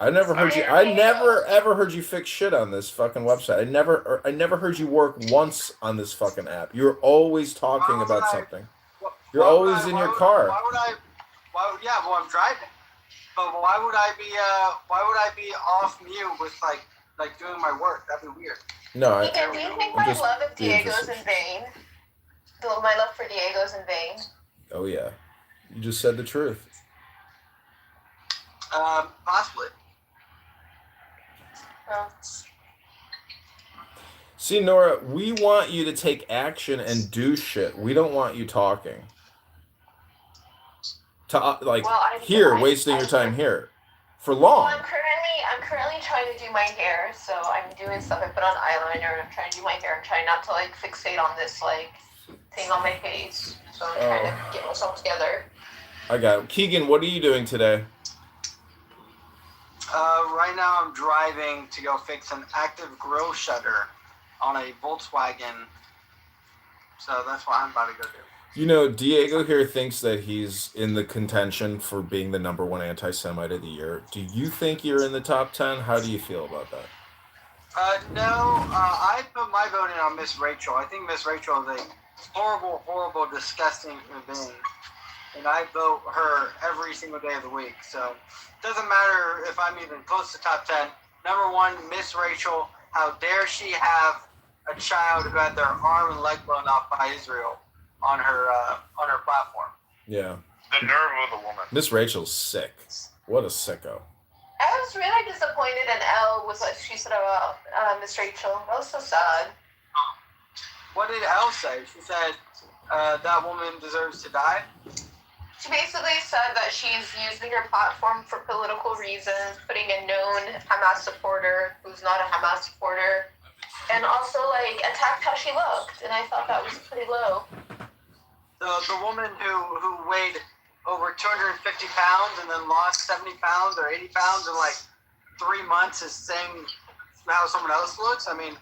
I never heard you. I never ever heard you fix shit on this fucking website. I never heard you work once on this fucking app. You're always talking about something. You're always in your car. Why would I? Yeah, well, I'm driving. But why would I be? Why would I be off mute with like doing my work? That'd be weird. No, do you think my love of Diego's in vain? My love for Diego's in vain? Oh yeah, you just said the truth. Possibly. Well. See, Nora, we want you to take action and do shit. We don't want you talking. Wasting your time here for long. Well, I'm currently trying to do my hair, so I'm doing stuff. I put on eyeliner, and I'm trying to do my hair. I'm trying not to fixate on this thing on my face. So I'm trying to get myself together. I got it. Keegan, what are you doing today? Right now I'm driving to go fix an active grill shutter on a Volkswagen. So that's what I'm about to go do. You know, Diego here thinks that he's in the contention for being the #1 anti-Semite of the year. Do you think you're in the top 10? How do you feel about that? No, I put my vote in on Miss Rachel. I think Miss Rachel is a horrible, horrible, disgusting human being. And I vote her every single day of the week. So it doesn't matter if I'm even close to top 10. #1, Miss Rachel. How dare she have a child who had their arm and leg blown off by Israel on her platform? Yeah. The nerve of the woman. Miss Rachel's sick. What a sicko. I was really disappointed in Elle with what she said about Miss Rachel. That was so sad. What did Elle say? She said that woman deserves to die? She basically said that she's using her platform for political reasons, putting a known Hamas supporter who's not a Hamas supporter, and also attacked how she looked, and I thought that was pretty low. The woman who weighed over 250 pounds and then lost 70 pounds or 80 pounds in 3 months is saying how someone else looks? I mean,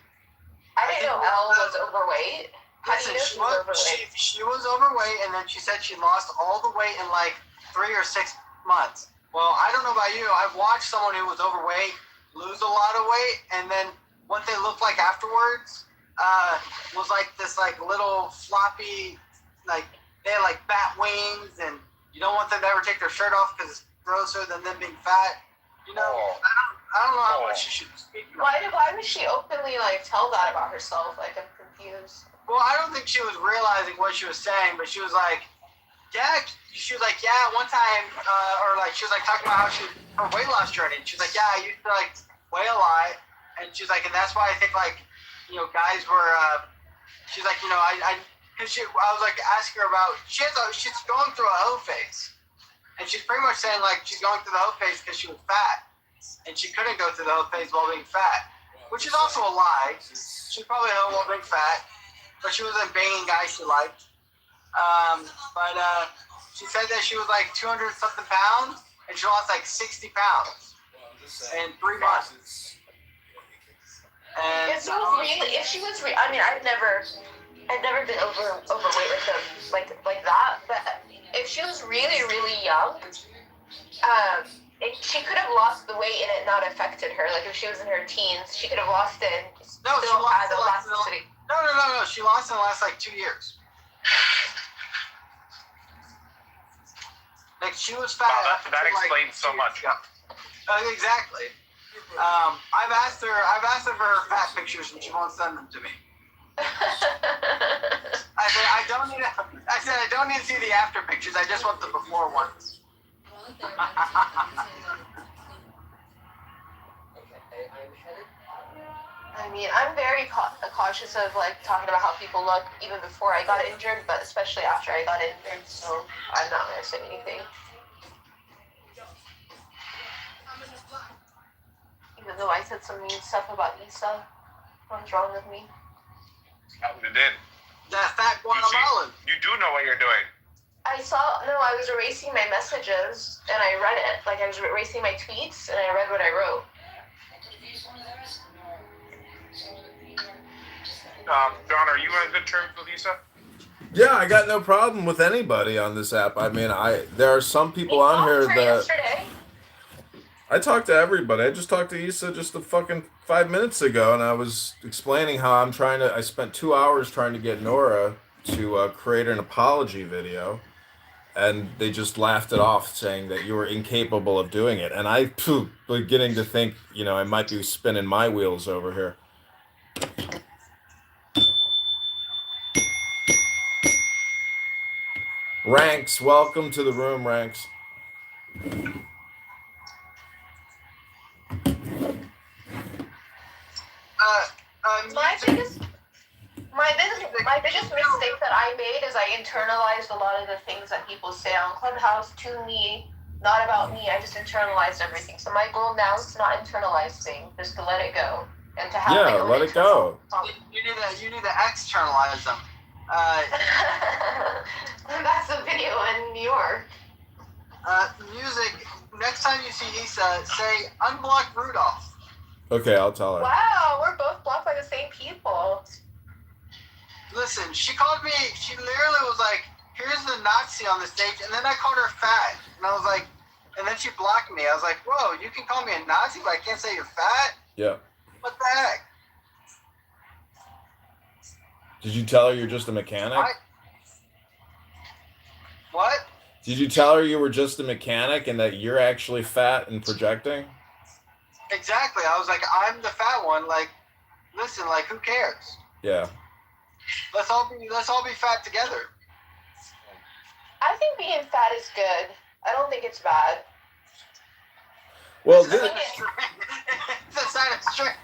I didn't know Elle was overweight. How do you know she was overweight? She was overweight, and then she said she lost all the weight in 3 or 6 months. Well, I don't know about you. I've watched someone who was overweight lose a lot of weight, and then what they looked like afterwards was this little floppy, they had bat wings, and you don't want them to ever take their shirt off because it's grosser than them being fat. You know, I don't know how much she should be speaking. Why would she openly tell that about herself? I'm confused. Well, I don't think she was realizing what she was saying, but she was one time, she was talking about how her weight loss journey. And she was I used to weigh a lot, and she's and that's why I think guys were. She's I was asking her about she's going through a hoe phase, and she's pretty much saying she's going through the hoe phase because she was fat, and she couldn't go through the hoe phase while being fat, which is also a lie. She's probably a hoe while being fat. But she wasn't banging guys she liked. But she said that she was 200 something pounds, and she lost 60 pounds in 3 months. And if she was I mean, I've never been overweight like that. But if she was really, really young, she could have lost the weight and it not affected her. If she was in her teens, she could have lost it and still had elasticity. No. She lost in the last 2 years. She was fat. Wow, that explains so much. Yeah. Exactly. I've asked her for her fat pictures, and she won't send them to me. I said I don't need to see the after pictures. I just want the before ones. I mean, I'm very cautious of talking about how people look even before I got injured, but especially after I got injured, so I'm not going to say anything. Even though I said some mean stuff about Issa, what's wrong with me? You did. That fat Guatemalan. You do know what you're doing. I was erasing my messages, and I read it. I was erasing my tweets, and I read what I wrote. John, are you on good terms with Issa? Yeah, I got no problem with anybody on this app. I mean, there are some people on here that... Yesterday. I talked to everybody. I just talked to Issa just a fucking 5 minutes ago, and I was explaining how I spent 2 hours trying to get Nora to create an apology video, and they just laughed it off, saying that you were incapable of doing it. And I, beginning to think, I might be spinning my wheels over here. Ranks, welcome to the room, Ranks. My biggest mistake that I made is I internalized a lot of the things that people say on Clubhouse to me, not about me. I just internalized everything. So my goal now is to not internalize things, just to let it go and to have my own let it go. You need to externalize them. That's a video in New York. Music. Next time you see Issa, say unblock Rudolph. Okay, I'll tell her. Wow, we're both blocked by the same people. Listen, she called me. She literally was like, "Here's the Nazi on the stage," and then I called her fat, and I was like, and then she blocked me. I was like, "Whoa, you can call me a Nazi, but I can't say you're fat." Yeah. What the heck? Did you tell her you're just a mechanic? What? Did you tell her you were just a mechanic and that you're actually fat and projecting? Exactly. I was like, I'm the fat one. Like, listen, like, who cares? Yeah. Let's all be fat together. I think being fat is good. I don't think it's bad. Well, it's a sign of strength.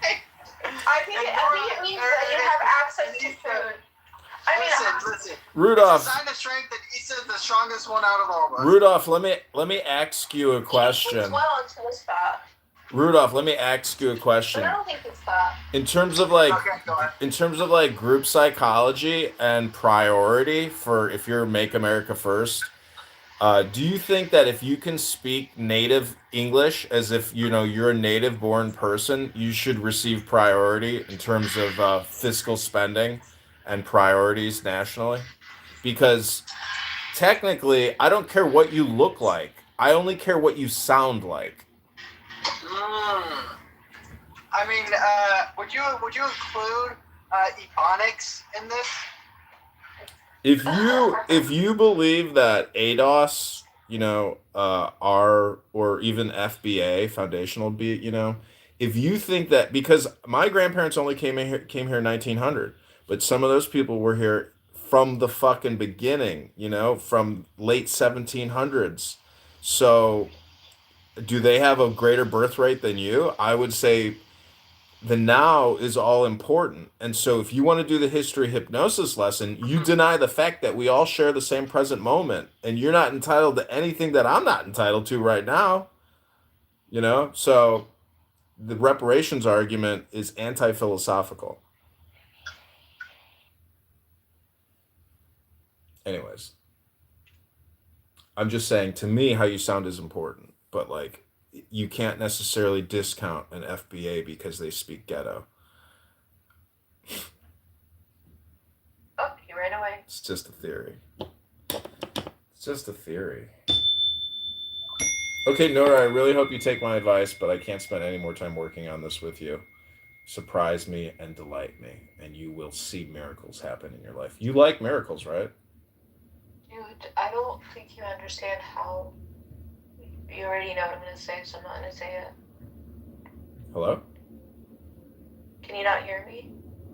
I think it means that you have access to food. Listen. Rudolph. It's a sign of strength that Issa's the strongest one out of all of us. Rudolph, let me ask you a question. Well, until it's fat. Rudolph, let me ask you a question. But I don't think it's fat. In terms of group psychology and priority for if you're Make America First, do you think that if you can speak native English as if you're a native born person, you should receive priority in terms of fiscal spending and priorities nationally? Because technically, I don't care what you look like. I only care what you sound like. I mean, would you include Ebonics in this? If you believe that ADOS, or even FBA, foundational if you think that, because my grandparents only came here in 1900, but some of those people were here from the fucking beginning, from late 1700s. So do they have a greater birth rate than you? I would say the now is all important. And so if you want to do the history hypnosis lesson, you deny the fact that we all share the same present moment, and you're not entitled to anything that I'm not entitled to right now. So the reparations argument is anti-philosophical. Anyways, I'm just saying, to me, how you sound is important, but you can't necessarily discount an FBA because they speak ghetto. Okay, right away. It's just a theory. Okay, Nora, I really hope you take my advice, but I can't spend any more time working on this with you. Surprise me and delight me, and you will see miracles happen in your life. You like miracles, right? Dude, I don't think you understand how... You already know what I'm going to say, so I'm not going to say it. Hello? Can you not hear me?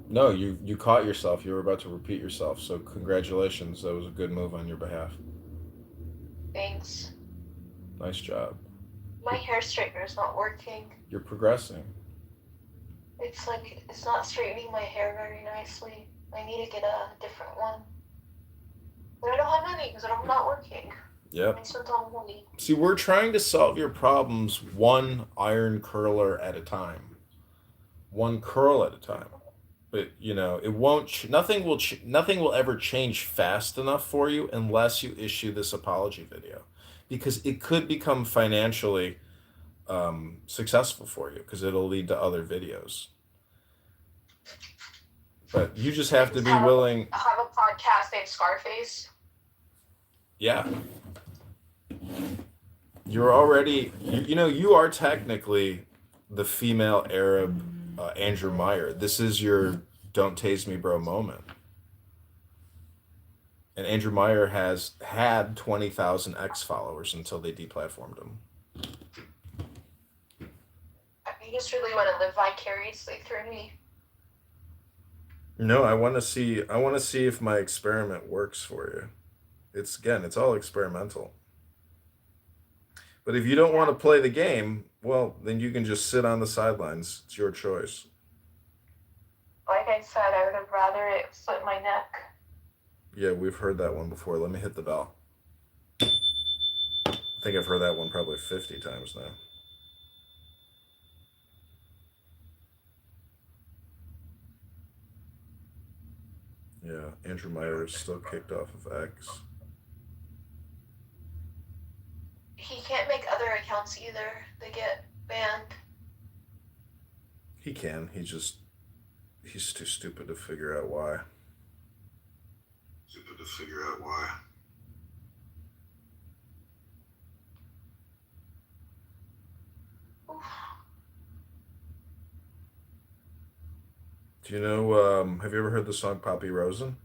No, you caught yourself. You were about to repeat yourself, so congratulations. That was a good move on your behalf. Thanks. Nice job. My hair straightener is not working. You're progressing. It's not straightening my hair very nicely. I need to get a different one. But I don't have money because I'm not working. Yep. I spent all money. See, we're trying to solve your problems one iron curler at a time. One curl at a time. But, it won't, nothing will ever change fast enough for you unless you issue this apology video. Because it could become financially successful for you, because it'll lead to other videos. But you just have to be willing. I have a podcast named Scarface. Yeah. You're already, you are technically the female Arab Andrew Meyer. This is your "Don't Tase Me, Bro" moment. And Andrew Meyer has had 20,000 X followers until they deplatformed him. I just really want to live vicariously through me. No, I want to see. I want to see if my experiment works for you. It's all experimental. But if you don't want to play the game, well, then you can just sit on the sidelines. It's your choice. Like I said, I would have rather it split my neck. Yeah, we've heard that one before. Let me hit the bell. I think I've heard that one probably 50 times now. Yeah, Andrew Meyer is still kicked off of X. He can't make other accounts either. They get banned. He can. He's too stupid to figure out why. Oof. Do you know, have you ever heard the song Poppy Rosen?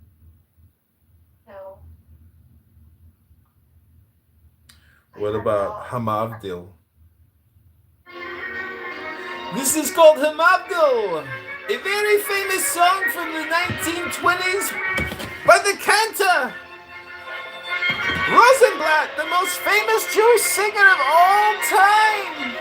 No. What about Hamavdil? This is called Hamavdil, a very famous song from the 1920s by the cantor Rosenblatt, the most famous Jewish singer of all time.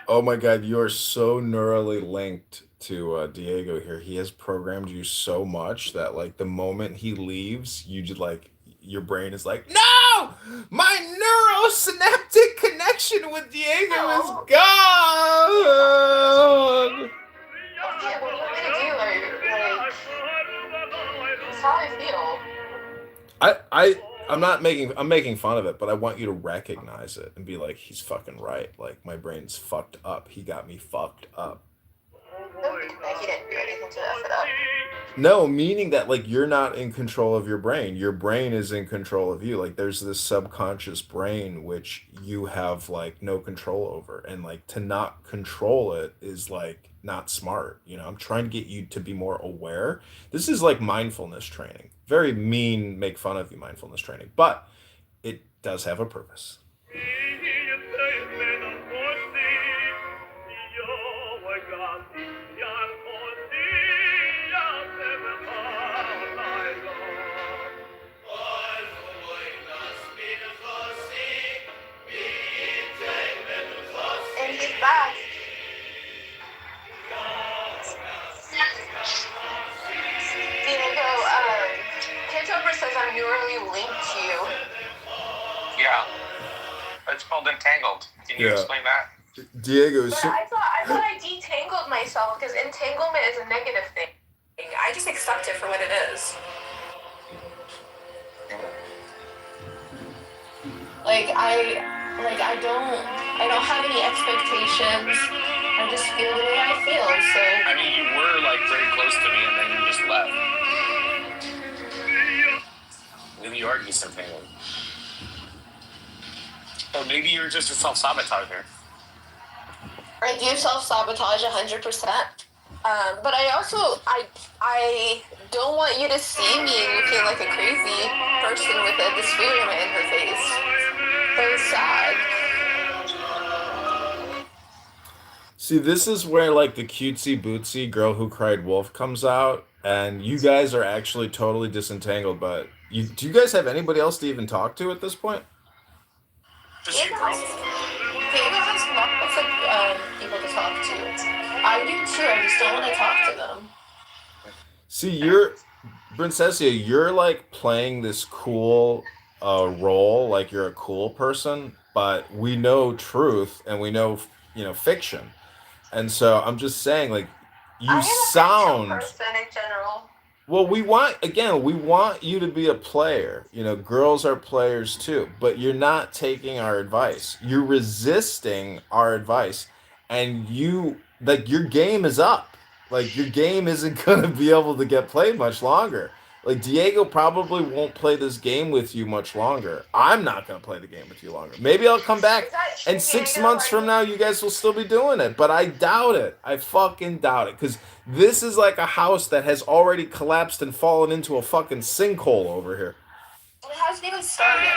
Oh my God, you are so neurally linked to Diego here. He has programmed you so much that like the moment he leaves, you just like your brain is like, no, my neurosynaptic connection with Diego is gone. Yeah, what do you want me to do? It's how I feel. I'm making fun of it, but I want you to recognize it and be like, he's fucking right. Like my brain's fucked up. He got me fucked up. Like he didn't do anything to F it up. No, meaning that like you're not in control of your brain. Your brain is in control of you. Like there's this subconscious brain which you have like no control over. And like to not control it is like not smart. I'm trying to get you to be more aware. This is like mindfulness training. Very mean, make fun of you mindfulness training, but it does have a purpose. called entangled. Can you Yeah. explain that? Diego, But I thought I detangled myself because entanglement is a negative thing. I just accept it for what it is. I don't have any expectations. I just feel the way I feel. So I mean, you were like very close to me, and then you just left. Maybe you are disentangled. Or maybe you're just a self-sabotager. I do self-sabotage 100%. But I don't want you to see me looking like a crazy person with a disfigurement in her face. Very sad. see, this is where like the cutesy bootsy girl who cried wolf comes out, and you guys are actually totally disentangled. But do you guys have anybody else to even talk to at this point? Just you, bro. Diego has lots of people to talk to. I do too. I just don't want to talk to them. See, Princessia, you're like playing this cool role, like you're a cool person, but we know truth and we know, fiction. And so I'm just saying, like, I you am a fiction sound person in general. well, we want you to be a player. Girls are players too, but you're not taking our advice. You're resisting our advice, and your game is up. Like your game isn't gonna be able to get played much longer. Like Diego probably won't play this game with you much longer. I'm not gonna play the game with you longer. Maybe I'll come back, Is that true, and six Diego? months from now, you guys will still be doing it. But I doubt it. I fucking doubt it, because this is like a house that has already collapsed and fallen into a fucking sinkhole over here. It hasn't even started.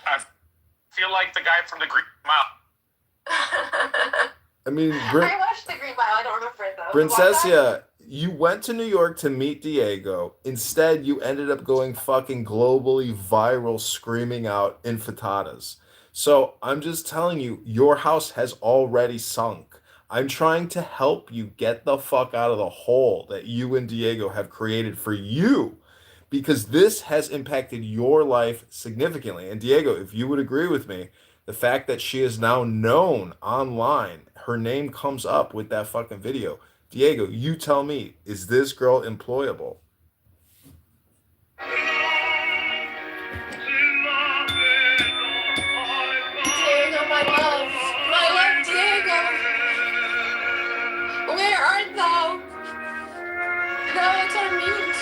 I feel like the guy from the Green Mile. I mean, I watched The Green Mile. I don't remember it though. Princessia, you went to New York to meet Diego. Instead, you ended up going fucking globally viral, screaming out infatadas. So I'm just telling you, your house has already sunk. I'm trying to help you get the fuck out of the hole that you and Diego have created for you, because this has impacted your life significantly. And Diego, if you would agree with me, the fact that she is now known online, her name comes up with that fucking video. Diego, you tell me, is this girl employable? Diego, my love, Diego. Where art thou? Thou art on mute.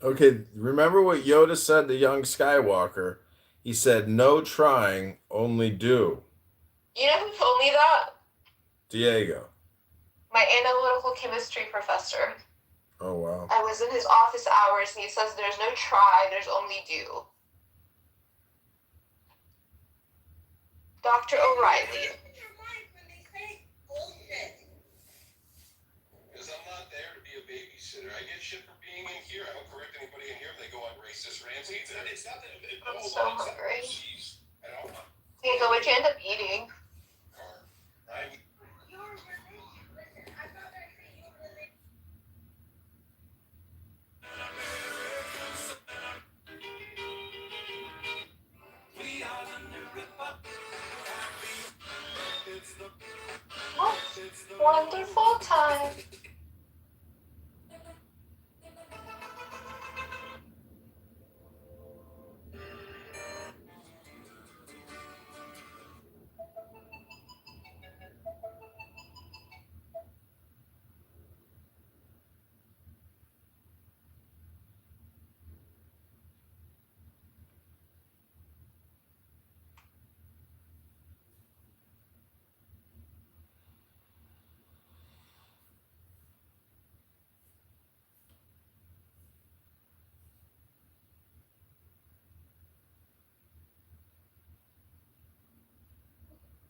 Okay, remember what Yoda said to young Skywalker? He said, "No trying, only do." You know who told me that? Diego. My analytical chemistry professor. Oh wow. I was in his office hours and he says there's no try, there's only do. Dr. O'Reilly. Because I'm not there to be a babysitter. I get shit for being in here. I don't correct anybody in here if they go on racist rants. It's not that. I'm so hungry. Jeez. I don't want. Diego, what'd you end up eating? What wonderful time.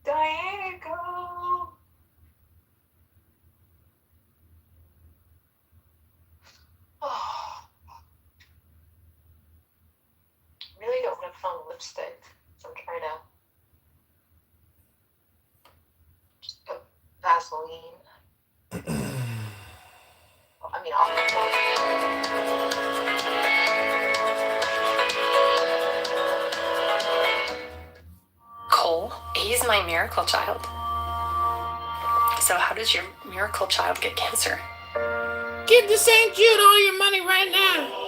Diego. Oh, really don't want to put on lipstick. So I'm trying to just put Vaseline. I mean, Cole, he's my miracle child. So how does your miracle child get cancer? Give the St. Jude all your money right now.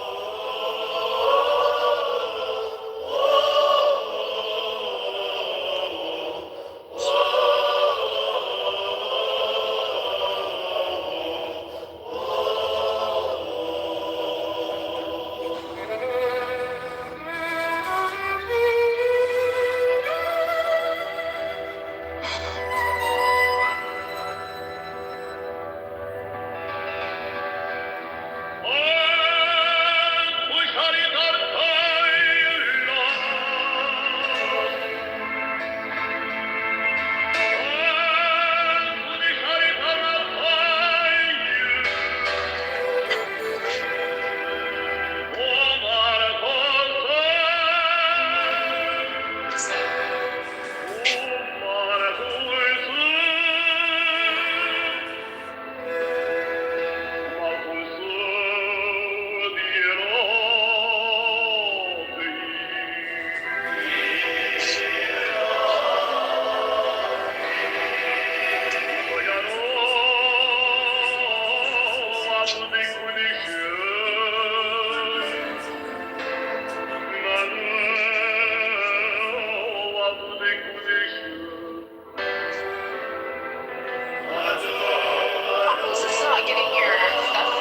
this is not getting your stuff.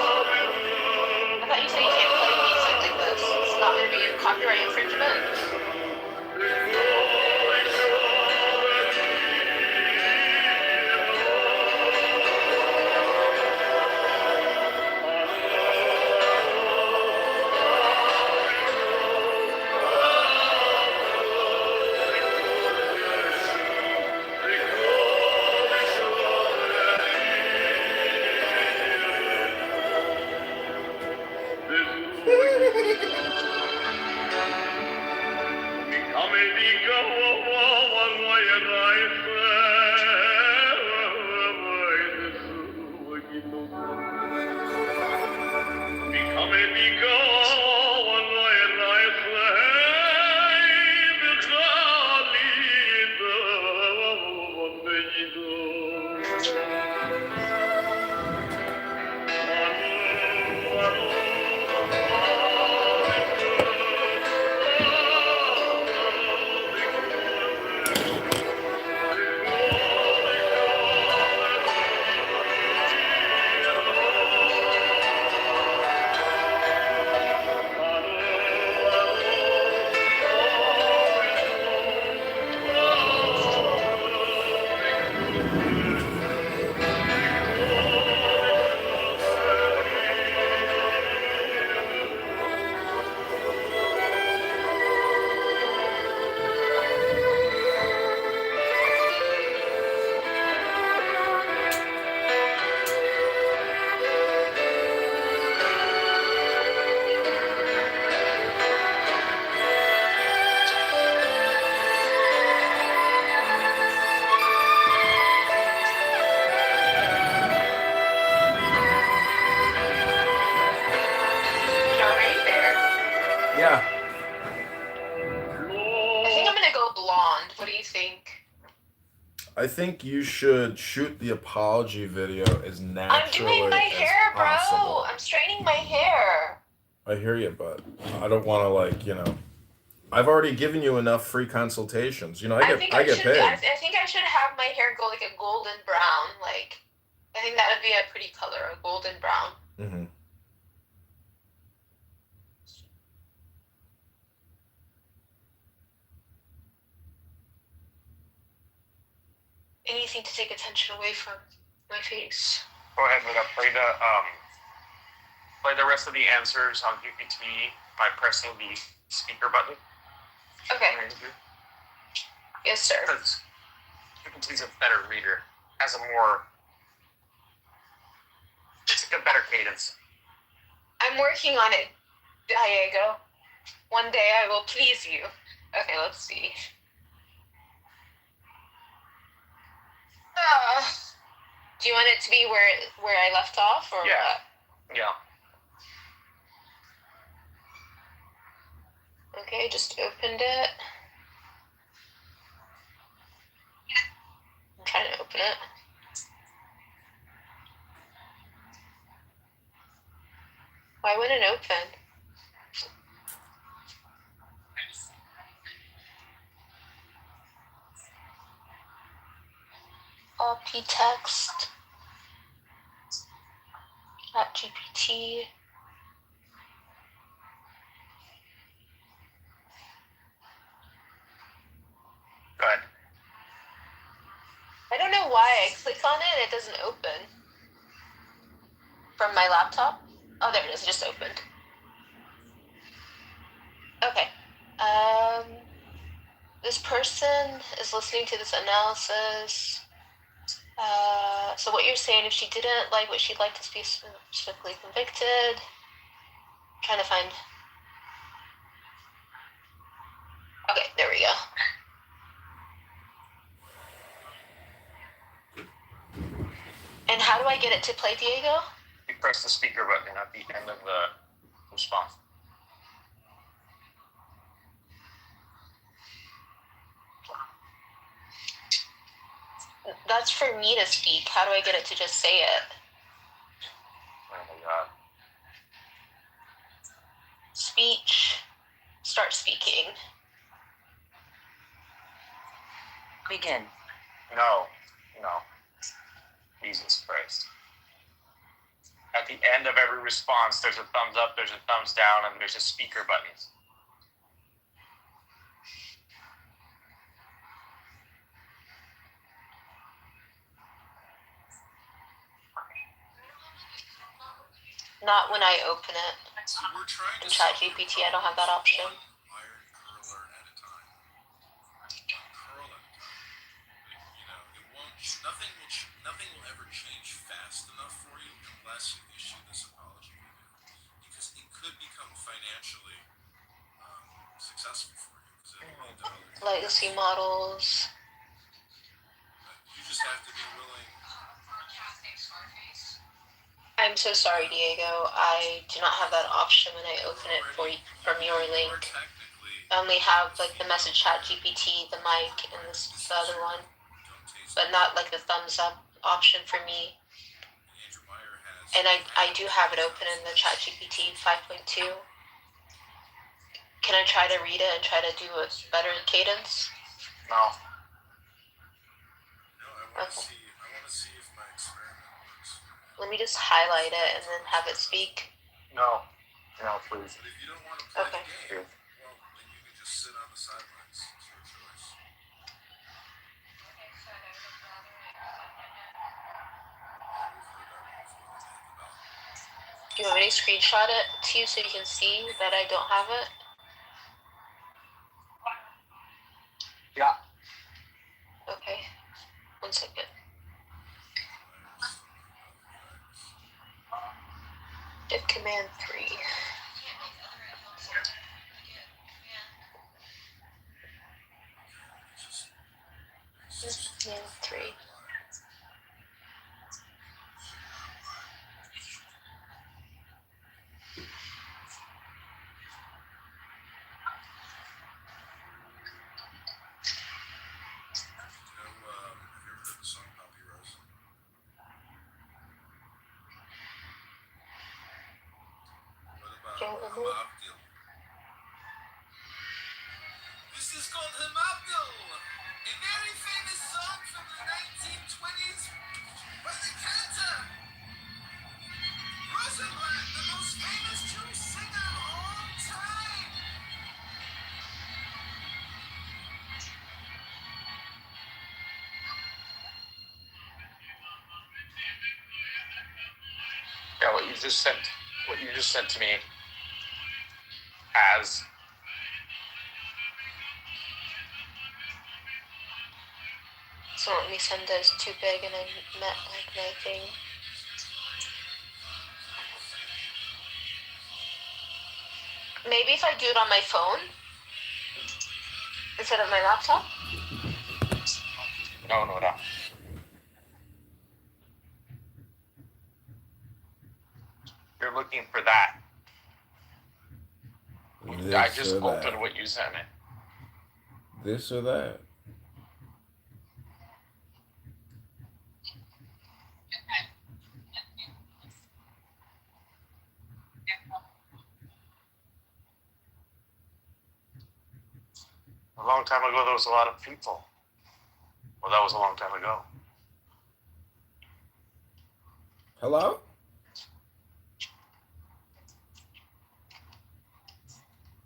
I thought you said you can't play music like this. It's not going to be copyright infringement. Yeah. I think I'm gonna go blonde. What do you think? I think you should shoot the apology video as I'm naturally doing my as hair, bro. possible. I'm straightening my hair. I hear you, but I don't want to like, I've already given you enough free consultations. I get think I get should. paid. I think I should have my hair go like a golden brown. Like, I think that would be a pretty color, a golden brown. Mm-hmm. Anything to take attention away from my face. Go ahead, Luda. Play the rest of the answers on GPT by pressing the speaker button. Okay. Yes, sir. Because GPT's a better reader. Has it's a better cadence. I'm working on it, Diego. One day I will please you. Okay, let's see. Do you want it to be where I left off, or Yeah. what? Yeah. Okay, just opened it. I'm trying to open it. Why wouldn't it open? Copy text. ChatGPT. Go ahead. I don't know why I click on it, it doesn't open. From my laptop? Oh, there it is, it just opened. Okay. This person is listening to this analysis. So what you're saying, if she didn't like what she'd like to be specifically convicted, trying to find. Okay, there we go. And how do I get it to play, Diego? You press the speaker button at the end of the response. That's for me to speak. How do I get it to just say it? Oh my god. Speech. Start speaking. Begin. No. Jesus Christ. At the end of every response, there's a thumbs up, there's a thumbs down, and there's a speaker button. Not when I open it. So we're trying In to ChatGPT, I don't have that option. one iron curler at a time. One curl at a time. It won't. Nothing will ever change fast enough for you unless you issue this apology video, because it could become financially successful for you. Because $1 million. Legacy models. You just have to be willing. I'm so sorry, Diego. I do not have that option when I open it from your link. I only have like the message chat GPT, the mic, and the other one, but not like the thumbs up option for me. And I do have it open in the chat GPT 5.2. Can I try to read it and try to do a better cadence? No. I want to see if my experiment works. Let me just highlight it and then have it speak. No, please. But if you don't want to play Okay. the game, well, then you can just sit on the sidelines. It's your choice. Do you want me to screenshot it to you so you can see that I don't have it? Yeah. Okay. 1 second. Hit command 3. Command 3. Hamabdil. This is called Hamabdil, a very famous song from the 1920s by the cantor Rosenblatt, the most famous Jewish singer of all time. Yeah, what you just sent to me as So let me send this too big and I met like my thing. Maybe if I do it on my phone instead of my laptop. no. You're looking for that. I just opened what you sent me. This or that. A long time ago, there was a lot of people. Well, that was a long time ago. Hello?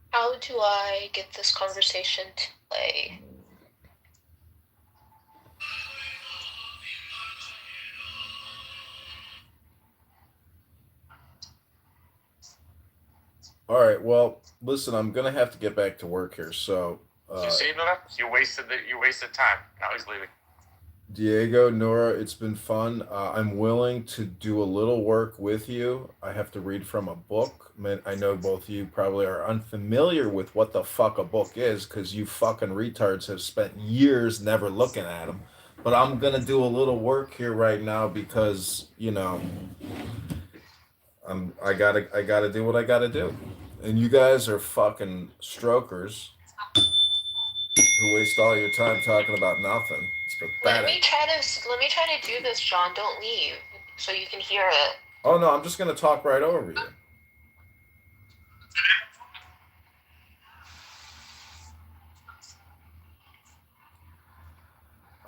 How do I get this conversation to play? All right. Well, listen, I'm gonna have to get back to work here. So, You see that? You wasted time. Now he's leaving. Diego, Nora, it's been fun. I'm willing to do a little work with you. I have to read from a book. Man, I know both of you probably are unfamiliar with what the fuck a book is because you fucking retards have spent years never looking at them. But I'm gonna do a little work here right now because I gotta do what I gotta do. And you guys are fucking strokers who waste all your time talking about nothing. It's Let pathetic. me try to do this, John. Don't leave, so you can hear it. Oh no, I'm just gonna talk right over you.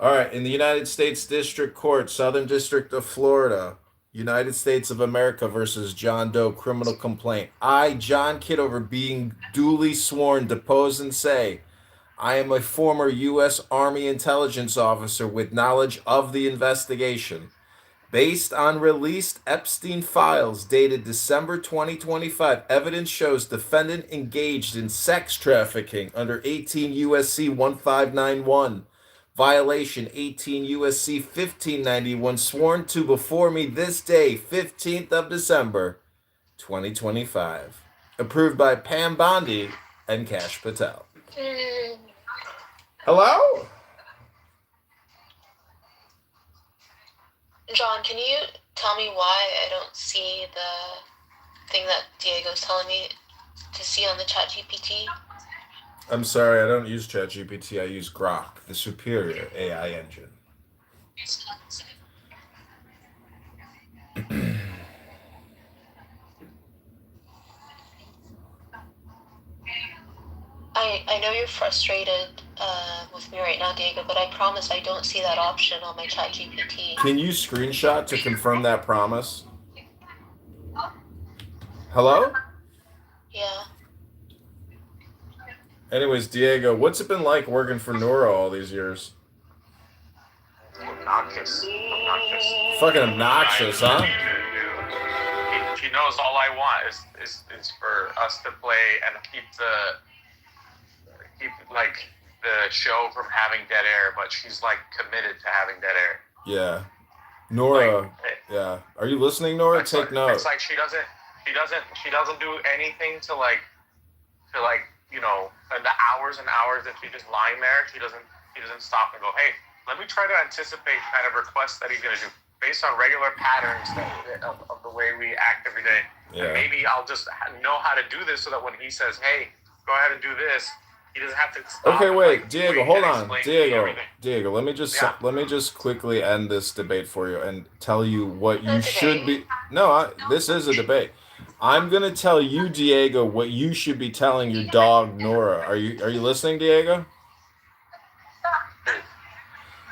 All right, in the United States District Court, Southern District of Florida, United States of America versus John Doe criminal complaint. I, John Kitover, being duly sworn, depose and say, I am a former U.S. Army intelligence officer with knowledge of the investigation. Based on released Epstein files dated December 2025, evidence shows defendant engaged in sex trafficking under 18 USC 1591. Violation 18 USC 1591, sworn to before me this day, 15th of December, 2025. Approved by Pam Bondi and Cash Patel. Hello? John, can you tell me why I don't see the thing that Diego's telling me to see on the chat GPT? I'm sorry, I don't use ChatGPT. I use Grok, the superior AI engine. I know you're frustrated with me right now, Diego, but I promise I don't see that option on my chat GPT. Can you screenshot to confirm that promise? Hello? Yeah. Anyways, Diego, what's it been like working for Nora all these years? Obnoxious. Fucking obnoxious, huh? She knows all I want is for us to play and keep like the show from having dead air, but she's like committed to having dead air. Yeah. Nora, yeah. Are you listening, Nora? Take note. It's like she doesn't do anything to like in the hours and hours that she's just lying there. He doesn't stop and go, hey, let me try to anticipate kind of requests that he's gonna do based on regular patterns of the way we act every day. Yeah. And maybe I'll just know how to do this so that when he says, hey, go ahead and do this, he doesn't have to stop. Okay, wait, Diego, hold on. Diego, let me just quickly end this debate for you and tell you what you should be. No, this is a debate. I'm gonna tell you, Diego, what you should be telling your dog, Nora. Are you listening, Diego?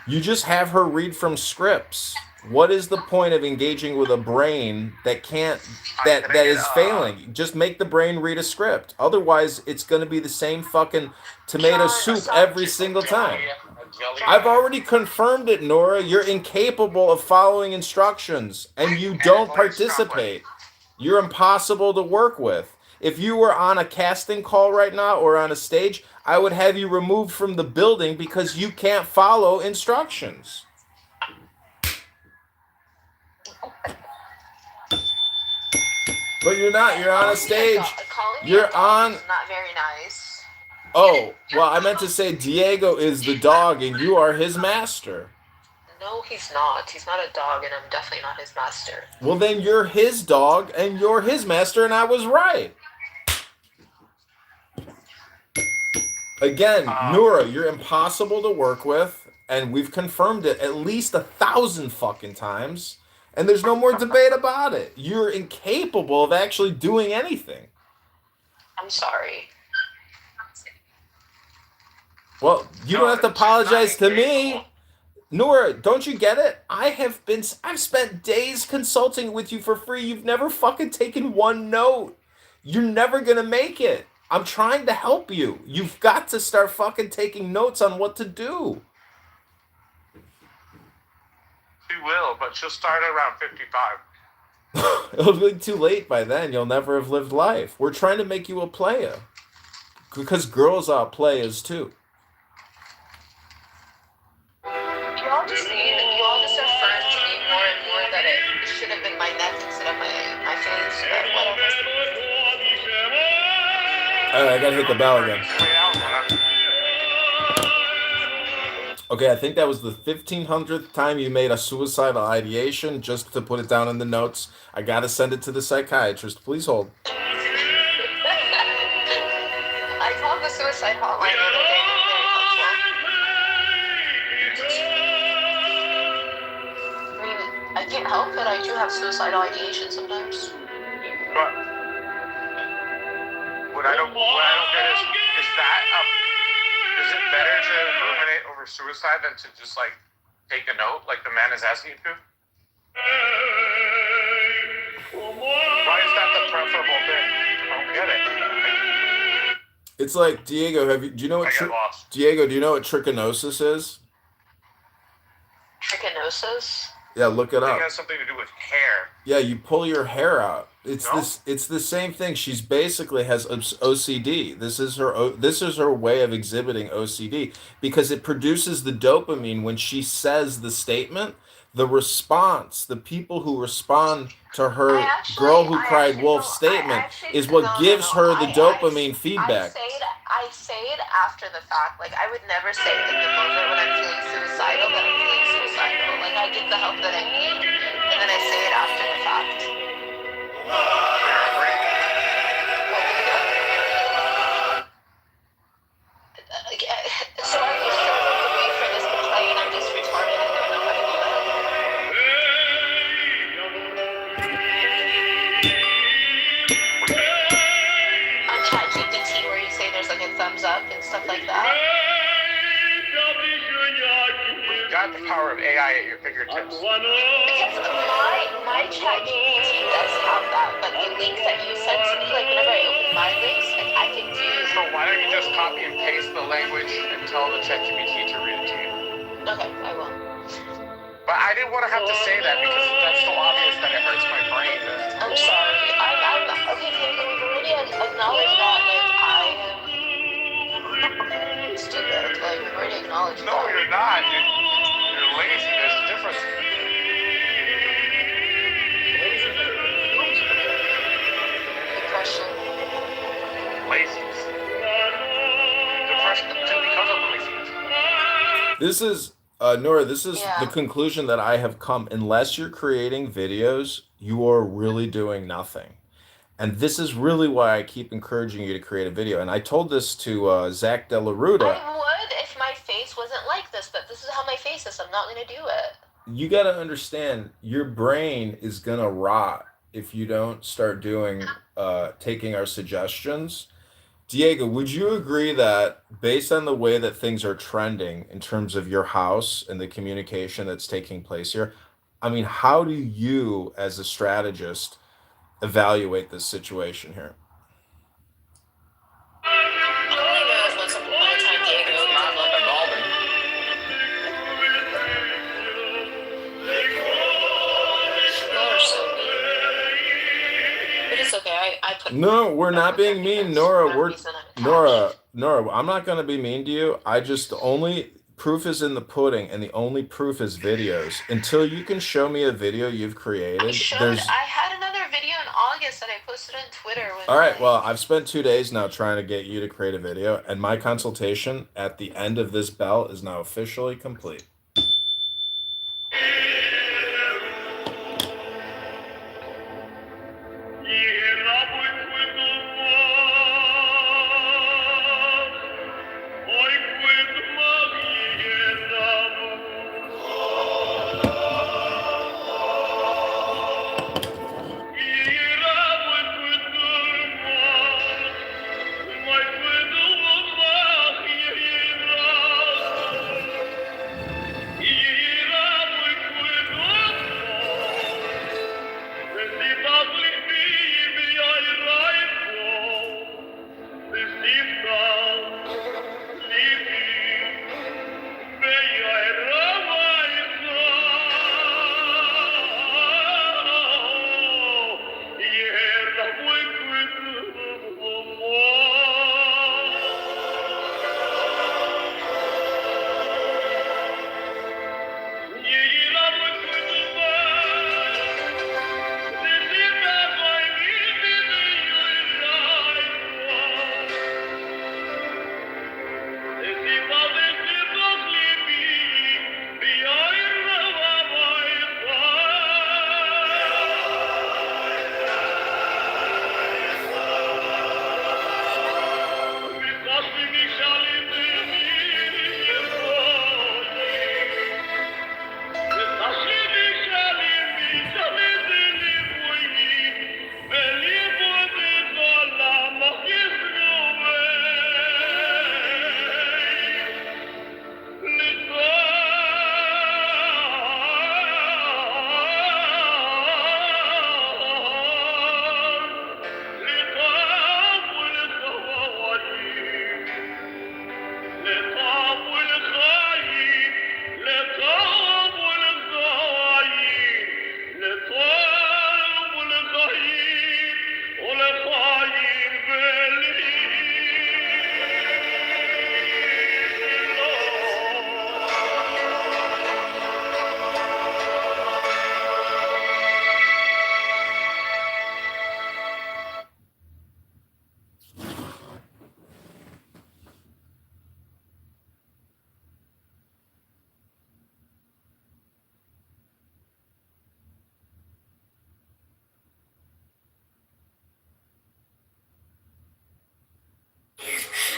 You just have her read from scripts. What is the point of engaging with a brain that can't Can I that get is failing? Just make the brain read a script. Otherwise, it's going to be the same fucking tomato John, soup stop. every single time. a jelly? I've already confirmed it, Nora. You're incapable of following instructions and you don't participate. You're impossible to work with. If you were on a casting call right now or on a stage, I would have you removed from the building because you can't follow instructions. But you're not. You're on a stage. Calling me a You're dog on. is not very nice. Oh, well, I meant to say Diego is the dog and you are his master. No, he's not. He's not a dog, and I'm definitely not his master. Well, then you're his dog and you're his master, and I was right. Again, Nura, you're impossible to work with, and we've confirmed it at least 1,000 fucking times, and there's no more debate about it. You're incapable of actually doing anything. I'm sorry. Well, you don't have to apologize to me. Nora, don't you get it? I've spent days consulting with you for free. You've never fucking taken one note. You're never gonna make it. I'm trying to help you. You've got to start fucking taking notes on what to do. She will, but she'll start at around 55. It'll be too late by then. You'll never have lived life. We're trying to make you a player. Because girls are players too. You all just affirm to me more and more that it should have been my neck instead of my face, but whatever. Alright, I gotta hit the bell again. Okay, I think that was the 1500th time you made a suicidal ideation. Just to put it down in the notes, I gotta send it to the psychiatrist. Please hold. I called the suicide hotline the other day. They're very helpful. I can't help it. I do have suicidal ideation sometimes. But what I don't get is that is it better to ruminate over suicide than to just like take a note like the man is asking you to? Why is that the preferable thing? I don't get it. It's like, Diego, do you know what Diego, do you know what trichinosis is? Trichinosis? Yeah, look it I think up. it has something to do with hair. Yeah, you pull your hair out. It's No? it's the same thing. She's basically has OCD. This is her way of exhibiting OCD because it produces the dopamine when she says the statement. The response, the people who respond to her girl who cried wolf statement is what gives her the dopamine feedback. I say it after the fact. Like, I would never say it in the moment when I'm feeling suicidal that I'm feeling suicidal. Like, I get the help that I need, and then I say it after the fact. So are you struggling with me for this complaint? I'm just retarded and don't know how to do that. On ChatGPT, where you say there's like a thumbs up and stuff like that. You got the power of AI at your fingertips. Because my ChatGPT does have that, but the link that you sent to me, like whenever I open my links, like I can do. So why don't you just copy and paste the language and tell the ChatGPT to read it to you? Okay, I will. But I didn't want to have to say that because that's so obvious that it hurts my brain. I'm sorry. I'm okay. We've already acknowledged that. Like I am stupid. Like we've already acknowledged No, that. you're not. You're lazy. There's a difference. Depression. Laziness. Depression because of laziness. This is Nora, this is the conclusion that I have come. Unless you're creating videos, you are really doing nothing. And this is really why I keep encouraging you to create a video. And I told this to Zach De La Ruta. I would if my face wasn't like this, but this is how my face is. I'm not going to do it. You got to understand, your brain is going to rot if you don't start doing taking our suggestions. Diego, would you agree that based on the way that things are trending in terms of your house and the communication that's taking place here, I mean, how do you, as a strategist, evaluate this situation here? I believe it was once upon a time Diego It's did not love it. evolving. Y'all are so mean. But it's okay. I put No, we're up not with being it mean, because Nora. for that We're reason I'm Nora, attached. Nora. I'm not gonna be mean to you. I just the only proof is in the pudding, and the only proof is videos. Until you can show me a video you've created, there's I had another video in August that I posted on Twitter with all right. Well, like I've spent 2 days now trying to get you to create a video, and my consultation at the end of this bell is now officially complete.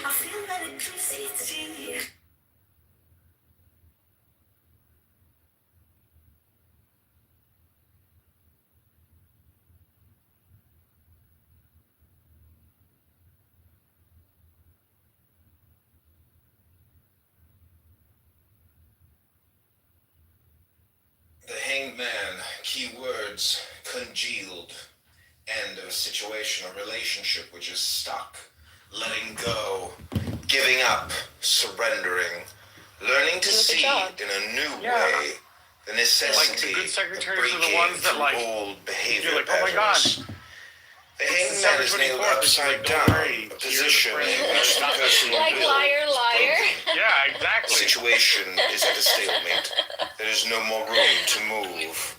I feel electricity. The Hanged Man, keywords, congealed, end of a situation, a relationship which is stuck, letting go, giving up, surrendering, learning to do a good see job. in a new Yeah. way the necessity Like, the good of secretaries are the breaking ones that, through like, old behavior you're like, oh my God. patterns. The Hanged Man December is nailed 24th, it's upside like, don't down, worry, a you're the position in president. which the personal Like will liar, is liar. broken. Yeah, The exactly. situation is at a stalemate. There is no more room to move.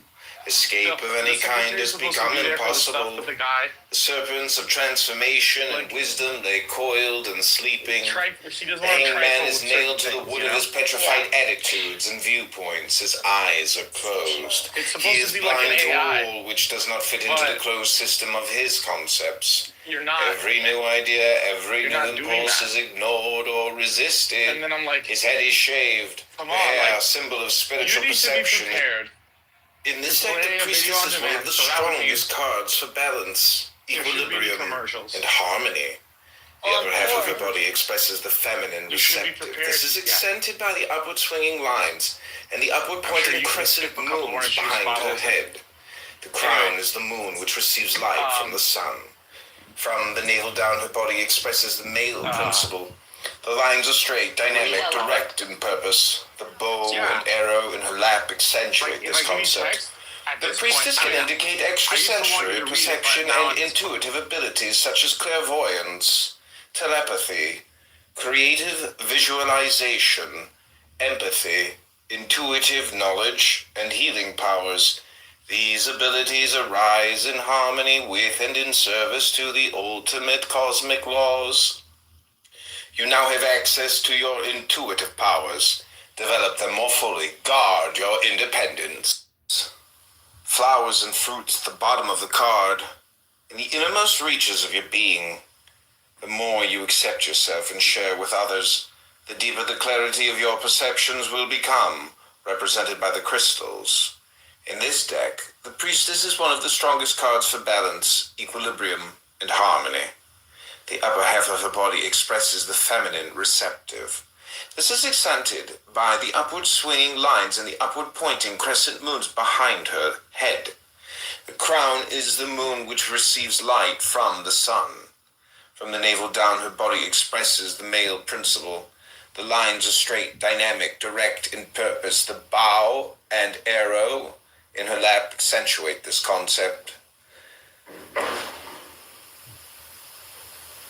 Escape of any kind has become impossible. With the guy, The serpents of transformation and Like- wisdom lay coiled and sleeping. she doesn't The want to Hanged Man is trifle nailed with to the certain wood things, of you his know? petrified attitudes and viewpoints. His eyes are closed. It's supposed He to is be like an blind to AI, all which does not fit into the but- closed system of his concepts. You're not. Every new idea, every You're new not doing impulse that. is ignored or resisted. And then I'm like, His head is shaved. Come The on, hair, like, symbol of you spiritual need to be perception. prepared In this Play deck, the a video on priestess is one demand, of the so that would be- strongest cards for balance, There should be equilibrium, commercials. and harmony. The On upper half of her board. body expresses the feminine You should be receptive. prepared, This is yeah. accented by the upward swinging lines and the upward I'm sure pointing you can crescent skip a couple more moons issues behind her bottles. head. The crown Anyway. is the moon which receives light from the sun. From the navel down, her body expresses the male principle. The lines are straight, dynamic, Yellow. direct in purpose. The bow Yeah. and arrow in her lap accentuate Like, if this I give you concept. text, at The this priestess point, can I- indicate I used to want you extrasensory to read it, but perception now and it's- intuitive abilities such as clairvoyance, telepathy, creative visualization, empathy, intuitive knowledge, and healing powers. These abilities arise in harmony with and in service to the ultimate cosmic laws. You now have access to your intuitive powers. Develop them more fully. Guard your independence. Flowers and fruits at the bottom of the card. In the innermost reaches of your being, the more you accept yourself and share with others, the deeper the clarity of your perceptions will become, represented by the crystals. In this deck, the priestess is one of the strongest cards for balance, equilibrium, and harmony. The upper half of her body expresses the feminine receptive. This is accented by the upward swinging lines and the upward pointing crescent moons behind her head. The crown is the moon which receives light from the sun. From the navel down, her body expresses the male principle. The lines are straight, dynamic, direct in purpose. The bow and arrow in her lap accentuate this concept.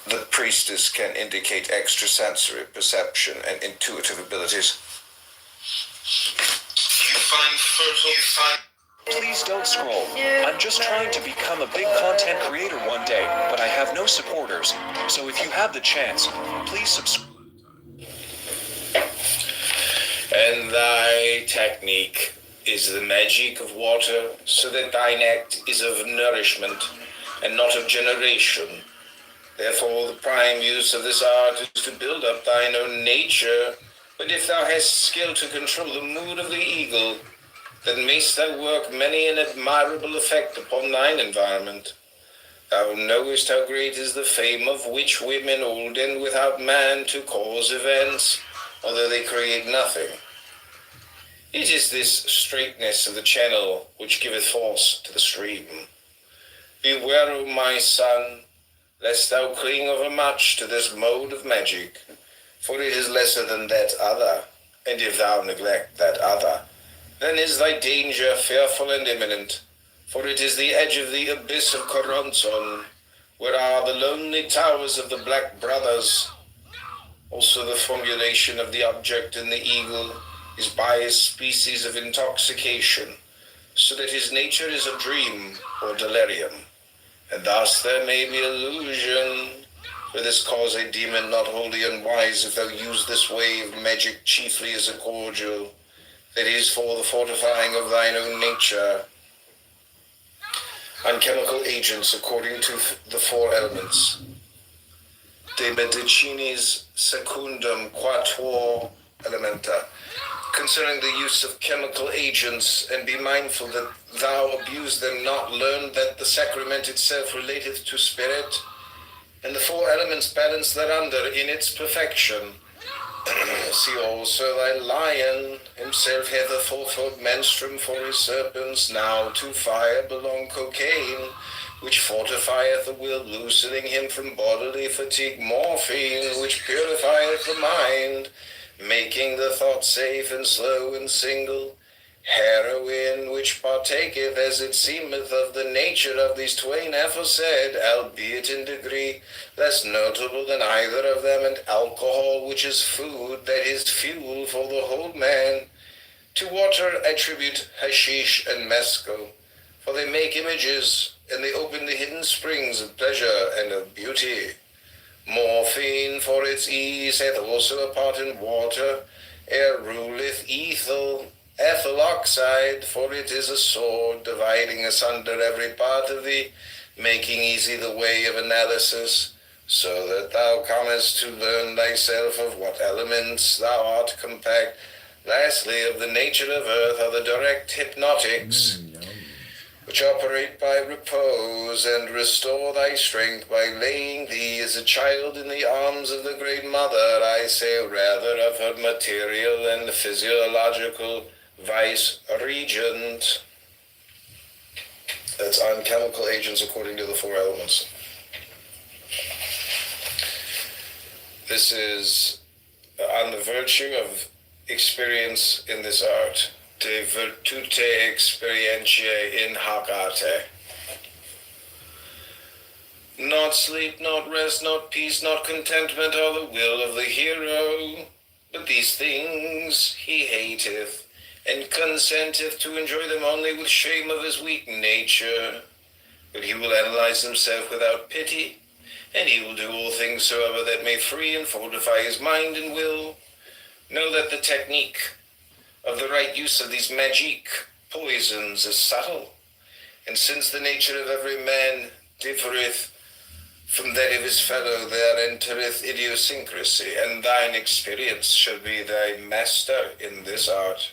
The priestess can indicate extrasensory perception and intuitive abilities. Please don't scroll. I'm just trying to become a big content creator one day, but I have no supporters. So if you have the chance, please subscribe. And thy technique is the magic of water, so that thine act is of nourishment and not of generation. Therefore, the prime use of this art is to build up thine own nature. But if thou hast skill to control the mood of the eagle, then mayst thou work many an admirable effect upon thine environment. Thou knowest how great is the fame of witch women, old and without man, to cause events, although they create nothing. It is this straightness of the channel which giveth force to the stream. Beware, O my son, lest thou cling overmuch to this mode of magic, for it is lesser than that other, and if thou neglect that other, then is thy danger fearful and imminent, for it is the edge of the abyss of Coronson, where are the lonely towers of the Black Brothers. Also the formulation of the object in the eagle is by a species of intoxication, so that his nature is a dream or delirium, and thus there may be illusion. For this cause I deem it not wholly unwise if thou use this way of magic chiefly as a cordial, that is for the fortifying of thine own nature, and chemical agents according to the four elements. De medicinis secundum quatuor elementa. Concerning the use of chemical agents, and be mindful that thou abuse them not, learn that the sacrament itself relateth to spirit, and the four elements balance thereunder in its perfection. See also thy lion, himself hath a fourfold menstruum for his serpents, now to fire belong cocaine, which fortifieth the will, loosening him from bodily fatigue, morphine, which purifieth the mind, making the thought safe and slow and single, heroin, which partaketh as it seemeth of the nature of these twain aforesaid, albeit in degree less notable than either of them, and alcohol, which is food, that is fuel for the whole man. To water attribute hashish and mescal, for they make images, and they open the hidden springs of pleasure and of beauty. Morphine, for its ease, hath also a part in water, ere ruleth ethyl oxide, for it is a sword, dividing asunder every part of thee, making easy the way of analysis, so that thou comest to learn thyself of what elements thou art compact, Lastly, of the nature of earth are the direct hypnotics, which operate by repose and restore thy strength by laying thee as a child in the arms of the great mother, I say rather of her material and physiological vice-regent. That's on chemical agents according to the four elements. This is on the virtue of experience in this art. De virtute experientiae in hac arte. Not sleep, not rest, not peace, not contentment are the will of the hero, but these things he hateth, and consenteth to enjoy them only with shame of his weak nature. But he will analyze himself without pity, and he will do all things soever that may free and fortify his mind and will. Know that the technique of the right use of these magic poisons is subtle, and since the nature of every man differeth from that of his fellow, there entereth idiosyncrasy, and thine experience shall be thy master in this art.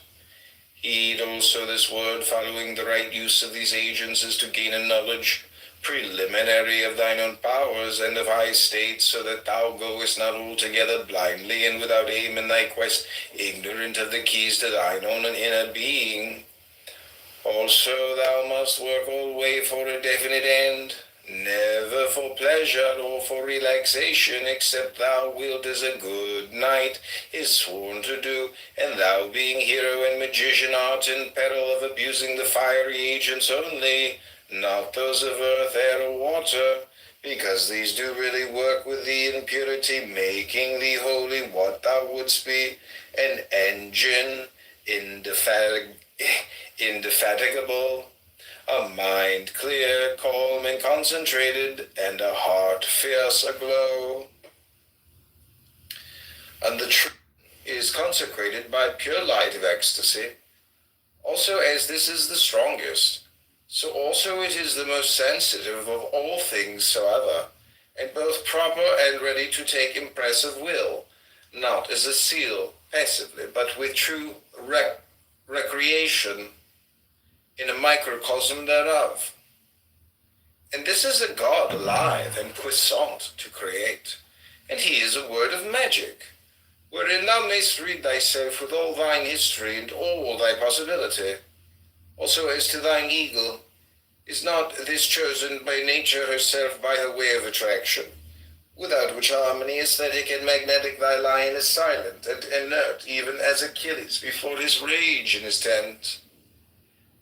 Heed also this word, following the right use of these agents is to gain a knowledge preliminary of thine own powers and of high state, so that thou goest not altogether blindly and without aim in thy quest, ignorant of the keys to thine own inner being. Also thou must work alway for a definite end, never for pleasure or for relaxation, except thou wilt as a good knight is sworn to do, and thou being hero and magician art in peril of abusing the fiery agents only, not those of earth, air, or water, because these do really work with thee in purity, making thee holy what thou wouldst be, an engine indefatigable, a mind clear, calm, and concentrated, and a heart fierce aglow. And the truth is consecrated by pure light of ecstasy. Also, as this is the strongest, so also it is the most sensitive of all things soever, and both proper and ready to take impressive will, not as a seal passively, but with true recreation in a microcosm thereof. And this is a God alive and puissant to create, and he is a word of magic, wherein thou mayst read thyself with all thine history and all thy possibility. Also as to thine eagle, is not this chosen by nature herself by her way of attraction, without which harmony, aesthetic, and magnetic thy lion is silent and inert, even as Achilles before his rage in his tent.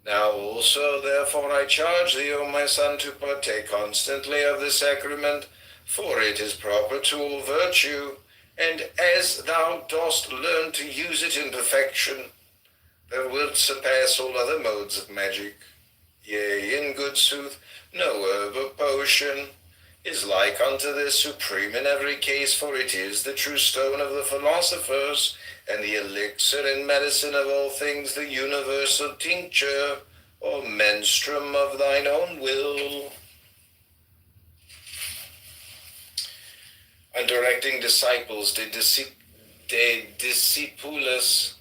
Now also, therefore, I charge thee, O my son, to partake constantly of the sacrament, for it is proper to all virtue, and as thou dost learn to use it in perfection, thou wilt surpass all other modes of magic. Yea, in good sooth, no herb or potion is like unto this, supreme in every case, for it is the true stone of the philosophers, and the elixir and medicine of all things, the universal tincture, or menstruum of thine own will. And directing disciples de discipulis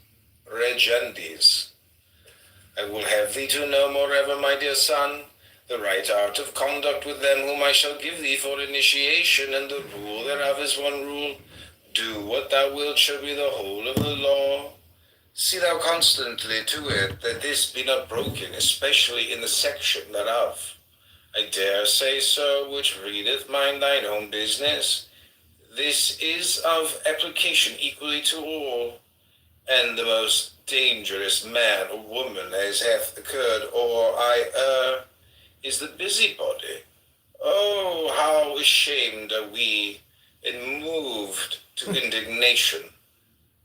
regendis, I will have thee to know moreover, my dear son, the right art of conduct with them whom I shall give thee for initiation, and the rule thereof is one rule: do what thou wilt shall be the whole of the law. See thou constantly to it that this be not broken, especially in the section thereof. I dare say so, which readeth mind thine own business. This is of application equally to all, and the most dangerous man or woman as hath occurred, or I err, is the busybody. Oh, how ashamed are we, and moved to indignation,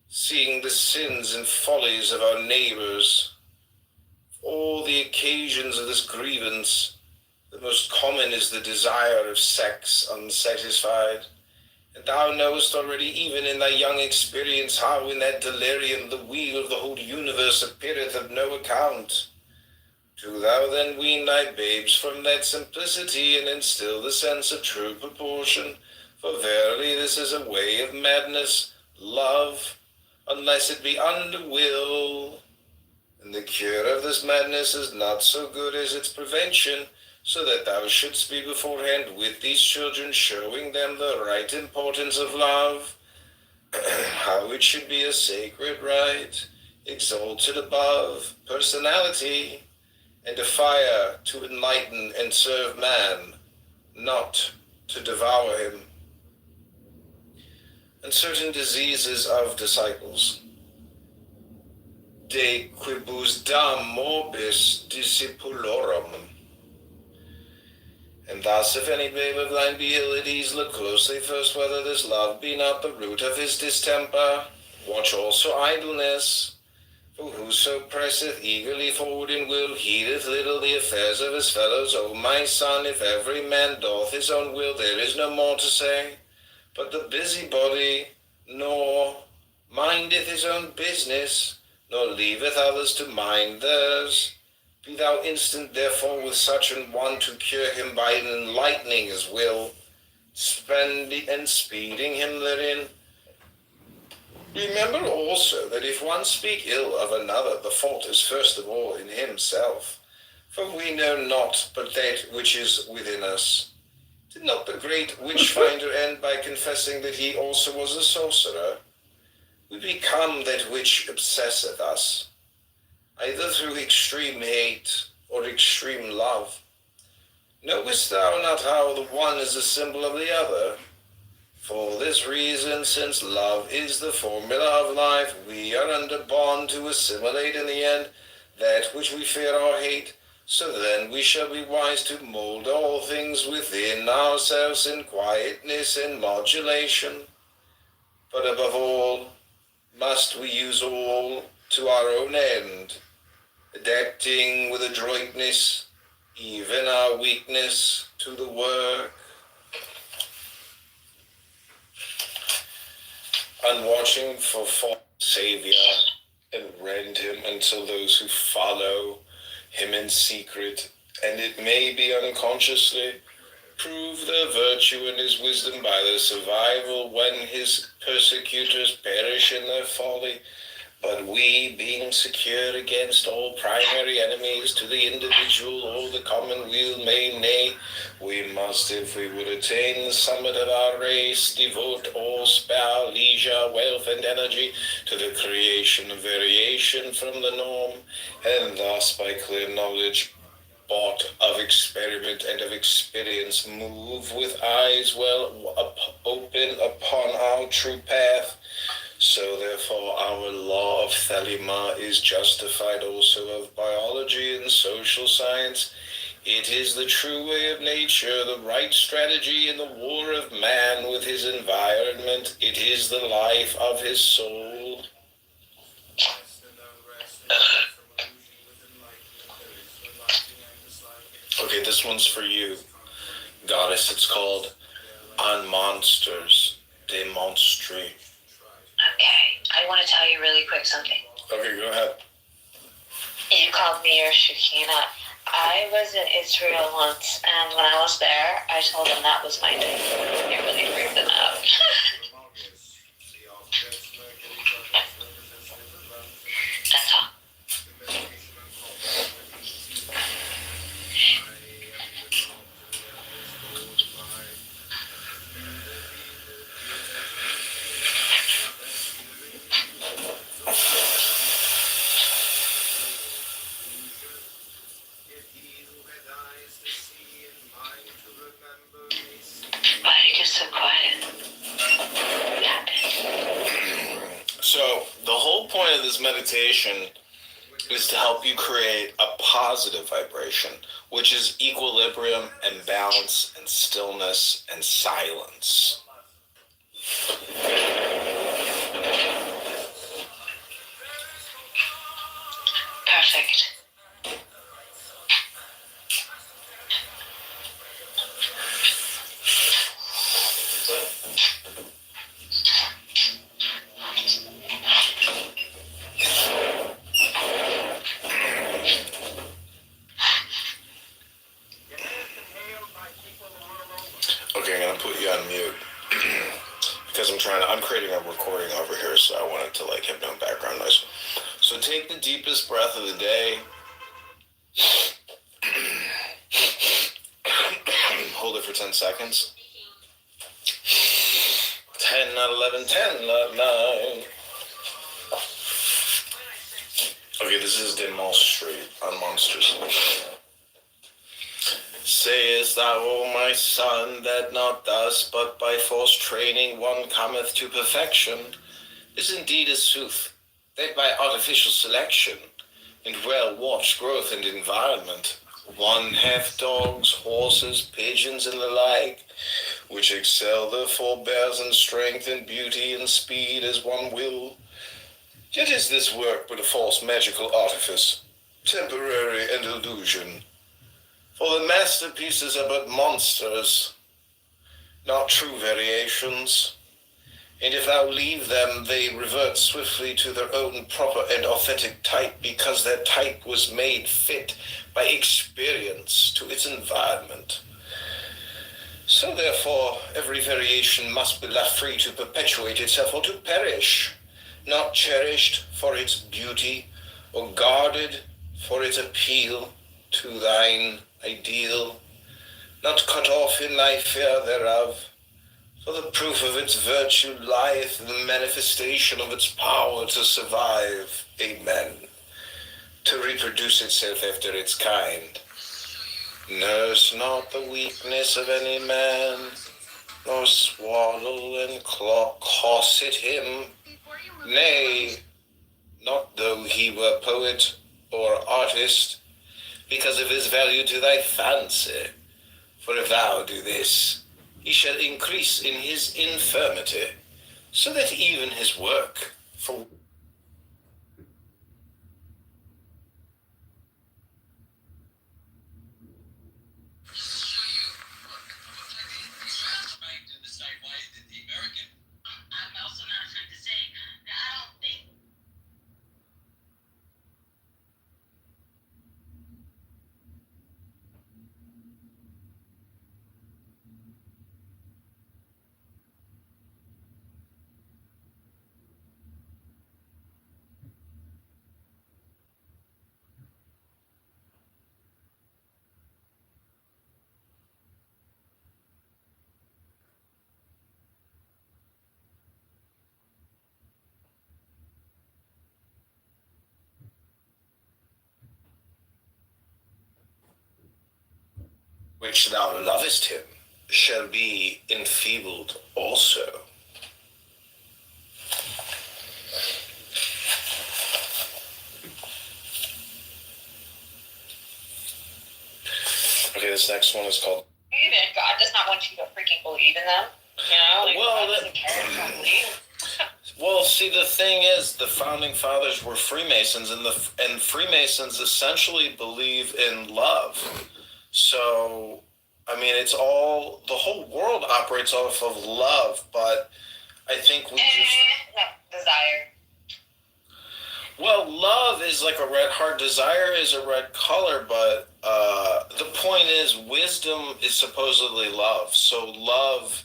seeing the sins and follies of our neighbors. All the occasions of this grievance, the most common is the desire of sex unsatisfied. And thou knowest already, even in thy young experience, how in that delirium the wheel of the whole universe appeareth of no account. Do thou then wean thy babes from that simplicity, and instill the sense of true proportion, for verily this is a way of madness, love, unless it be under will. And the cure of this madness is not so good as its prevention, so that thou shouldst be beforehand with these children, showing them the right importance of love, how it should be a sacred right, exalted above personality, and a fire to enlighten and serve man, not to devour him. And certain diseases of disciples. De quibus dam morbis discipulorum. And thus, if any babe of thine be ill at ease, look closely first whether this love be not the root of his distemper. Watch also idleness. For whoso presseth eagerly forward in will, heedeth little the affairs of his fellows. O my son, if every man doth his own will, there is no more to say. But the busybody, nor mindeth his own business, nor leaveth others to mind theirs. Be thou instant therefore with such an one to cure him by enlightening his will, spending and speeding him therein. Remember also that if one speak ill of another, the fault is first of all in himself. For we know not but that which is within us. Did not the great witch-finder end by confessing that he also was a sorcerer? We become that which obsesseth us, either through extreme hate or extreme love. Knowest thou not how the one is a symbol of the other? For this reason, since love is the formula of life, we are under bond to assimilate in the end that which we fear or hate, so then we shall be wise to mold all things within ourselves in quietness and modulation. But above all, must we use all to our own end, adapting with adroitness even our weakness to the work, unwatching for false Savior, and rend him until those who follow him in secret, and it may be unconsciously, prove their virtue and his wisdom by their survival when his persecutors perish in their folly. But we, being secure against all primary enemies to the individual or the commonweal, nay, we must, if we would attain the summit of our race, devote all spare leisure, wealth, and energy to the creation of variation from the norm, and thus by clear knowledge, bought of experiment and of experience, move with eyes well open upon our true path. So therefore our law of Thelema is justified also of biology and social science. It is the true way of nature, the right strategy in the war of man with his environment. It is the life of his soul. Okay, this one's for you, Goddess. It's called On Monsters de Monstri. Okay, I want to tell you really quick something. Okay, go ahead. You called me your Shekhinah. I was in Israel once, and when I was there, I told them that was my name. It really freaked them out. That's all. Why are you just so quiet? What happened? So, the whole point of this meditation is to help you create a positive vibration, which is equilibrium and balance and stillness and silence. Perfect. Okay, I'm gonna put you on mute. because I'm creating a recording over here, so I wanted to like have no background noise. So take the deepest breath of the day. Hold it for 10 seconds. 10, not 11, 10, not 9. Okay, this is Denmark Street on Monsters. Sayest thou, O my son, that not thus, but by forced training one cometh to perfection, is indeed a sooth, that by artificial selection, and well-watched growth and environment, one hath dogs, horses, pigeons, and the like, which excel their forebears in strength and beauty and speed as one will. Yet is this work but a false magical artifice, temporary and illusion. For the masterpieces are but monsters, not true variations. And if thou leave them, they revert swiftly to their own proper and authentic type, because that type was made fit by experience to its environment. So therefore, every variation must be left free to perpetuate itself or to perish, not cherished for its beauty or guarded for its appeal to thine ideal, not cut off in thy fear thereof. For the proof of its virtue lieth in the manifestation of its power to survive, amen, to reproduce itself after its kind. Nurse not the weakness of any man, nor swaddle and corset him, nay, not though he were poet or artist, because of his value to thy fancy. For if thou do this, he shall increase in his infirmity, so that even his work for which thou lovest him shall be enfeebled also. Okay, this next one is called... God does not want you to freaking believe in them. You know? Like, Well, God doesn't care if you don't believe. Well, see, the thing is, the founding fathers were Freemasons, and Freemasons essentially believe in love. So, I mean, it's all, the whole world operates off of love, but I think we just... No, desire. Well, love is like a red heart, desire is a red color, but the point is, wisdom is supposedly love. So love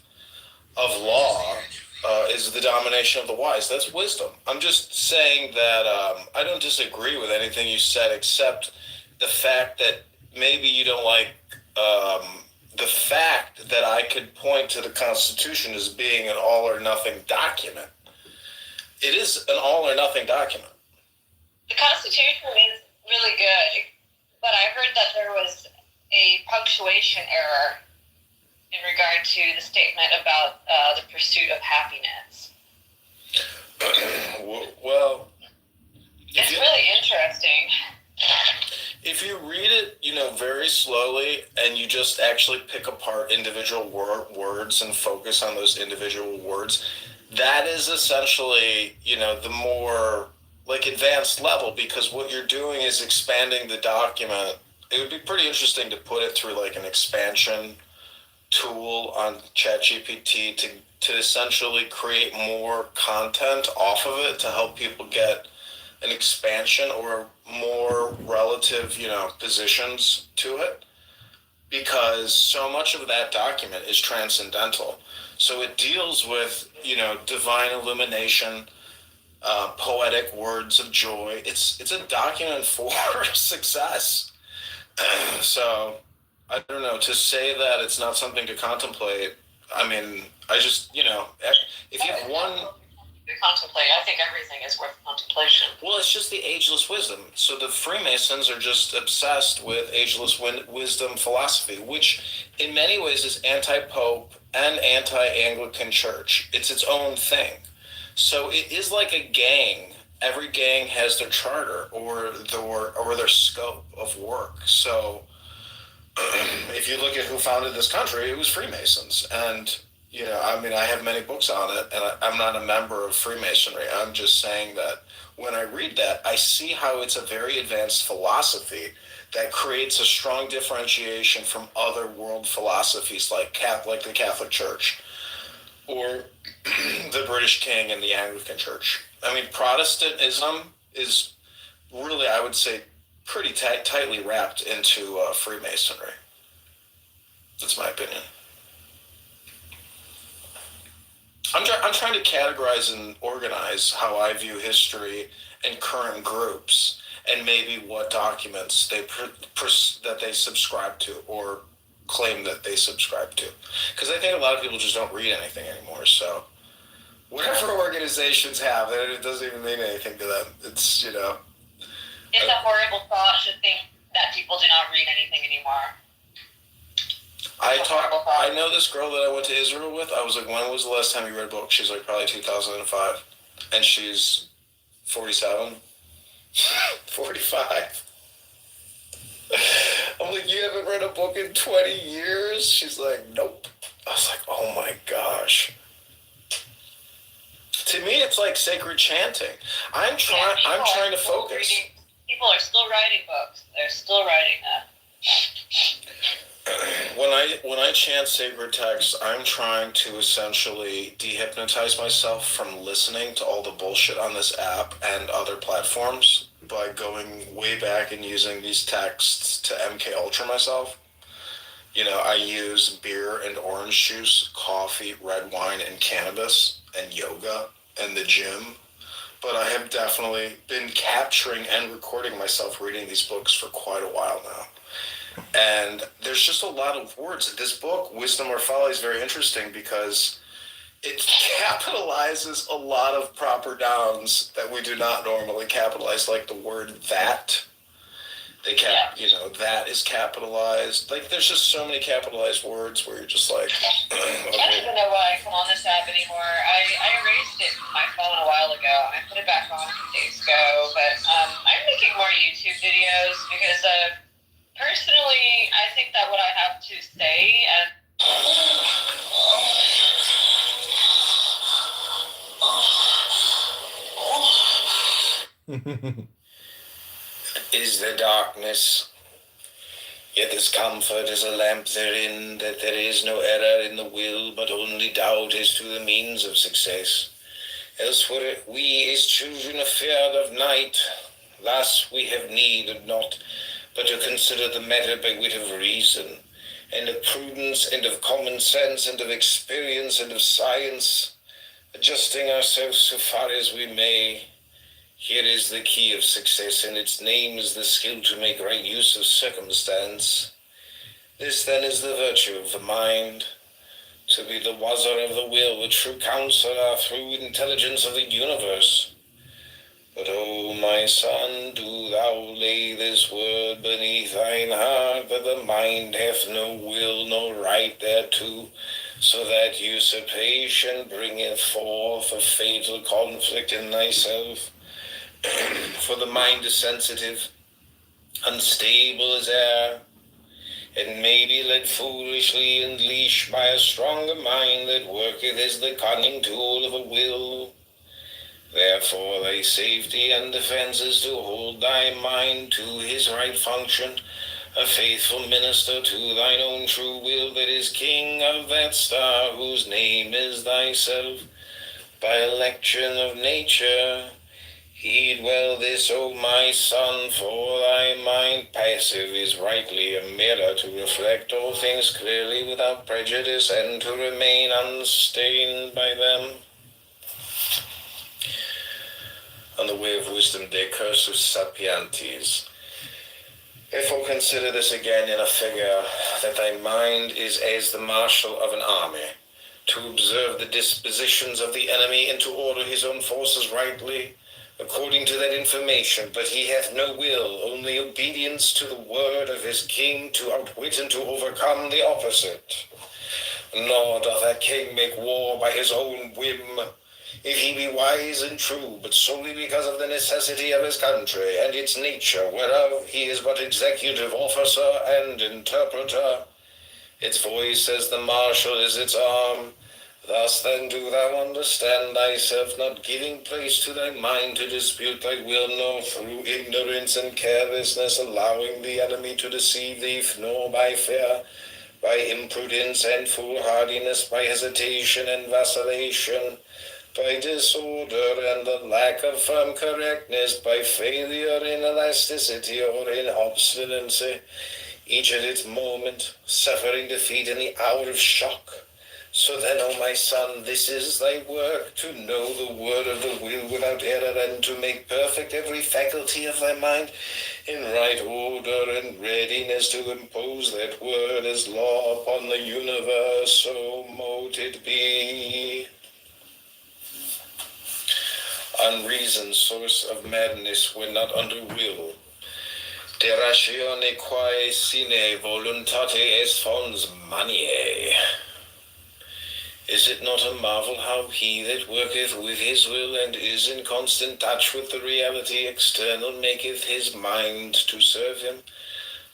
of law is the domination of the wise. That's wisdom. I'm just saying that I don't disagree with anything you said, except the fact that maybe you don't like the fact that I could point to the Constitution as being an all or nothing document. It is an all or nothing document. The Constitution is really good, but I heard that there was a punctuation error in regard to the statement about the pursuit of happiness. Well, it's really interesting. If you read it, very slowly, and you just actually pick apart individual words and focus on those individual words, that is essentially, the more like advanced level, because what you're doing is expanding the document. It would be pretty interesting to put it through like an expansion tool on ChatGPT to essentially create more content off of it to help people get an expansion or more relative, positions to it, because so much of that document is transcendental. So it deals with, divine illumination, poetic words of joy. It's a document for success. So I don't know, to say that it's not something to contemplate. I mean, I just, if you have one. To contemplate, I think everything is worth contemplation. Well, it's just the ageless wisdom. So the Freemasons are just obsessed with ageless wisdom philosophy, which in many ways is anti-Pope and anti-Anglican Church. It's its own thing. So it is like a gang. Every gang has their charter or their scope of work. So if you look at who founded this country, it was Freemasons. And, I have many books on it, and I'm not a member of Freemasonry. I'm just saying that when I read that, I see how it's a very advanced philosophy that creates a strong differentiation from other world philosophies like the Catholic Church or the British King and the Anglican Church. I mean, Protestantism is really, I would say, pretty tightly wrapped into Freemasonry. That's my opinion. I'm trying to categorize and organize how I view history and current groups, and maybe what documents that they subscribe to or claim that they subscribe to. Because I think a lot of people just don't read anything anymore. So whatever organizations have, it doesn't even mean anything to them. It's, It's a horrible thought to think that people do not read anything anymore. I know this girl that I went to Israel with. I was like, when was the last time you read a book? She's like, probably 2005. And she's 47. 45. I'm like, you haven't read a book in 20 years? She's like, nope. I was like, oh my gosh. To me, it's like sacred chanting. I'm trying to focus. People are still writing books. They're still writing that. When I chant sacred texts, I'm trying to essentially dehypnotize myself from listening to all the bullshit on this app and other platforms by going way back and using these texts to MK Ultra myself. I use beer and orange juice, coffee, red wine, and cannabis, and yoga, and the gym. But I have definitely been capturing and recording myself reading these books for quite a while now. And there's just a lot of words. This book, Wisdom or Folly, is very interesting because it capitalizes a lot of proper nouns that we do not normally capitalize, like the word that. That is capitalized. Like, there's just so many capitalized words where you're just like, okay. I don't even know why I come on this app anymore. I erased it from my phone a while ago. I put it back on a few days ago. But I'm making more YouTube videos because personally, I think that what I have to say and is the darkness, yet this comfort is a lamp therein, that there is no error in the will, but only doubt as to the means of success. Else were we as children afeard of night. Thus we have need not but to consider the matter by wit of reason, and of prudence, and of common sense, and of experience, and of science, adjusting ourselves so far as we may. Here is the key of success, and its name is the skill to make right use of circumstance. This then is the virtue of the mind, to be the wazzer of the will, the true counselor through intelligence of the universe. But, O my son, do thou lay this word beneath thine heart, that the mind hath no will, no right thereto, so that usurpation bringeth forth a fatal conflict in thyself. For the mind is sensitive, unstable as air, and may be led foolishly and leashed by a stronger mind that worketh as the cunning tool of a will. Therefore thy safety and defense is to hold thy mind to his right function, a faithful minister to thine own true will, that is king of that star whose name is thyself. By election of nature, Heed well this, O my son, for thy mind passive is rightly a mirror to reflect all things clearly without prejudice and to remain unstained by them. On the way of wisdom, de cursus sapientis. Therefore consider this again in a figure, that thy mind is as the marshal of an army, to observe the dispositions of the enemy and to order his own forces rightly, according to that information, but he hath no will, only obedience to the word of his king to outwit and to overcome the opposite. Nor doth that king make war by his own whim, if he be wise and true, but solely because of the necessity of his country and its nature, whereof he is but executive officer and interpreter. Its voice as the marshal is its arm. Thus then do thou understand thyself, not giving place to thy mind to dispute thy will, nor through ignorance and carelessness allowing the enemy to deceive thee, nor by fear, by imprudence and foolhardiness, by hesitation and vacillation, by disorder and the lack of firm correctness, by failure in elasticity or in obstinacy, each at its moment, suffering defeat in the hour of shock. So then, O my son, this is thy work, to know the word of the will without error, and to make perfect every faculty of thy mind in right order and readiness to impose that word as law upon the universe, so mote it be. Unreason, source of madness, when not under will. De ratione quae sine voluntate est fons maniae. Is it not a marvel how he that worketh with his will and is in constant touch with the reality external maketh his mind to serve him?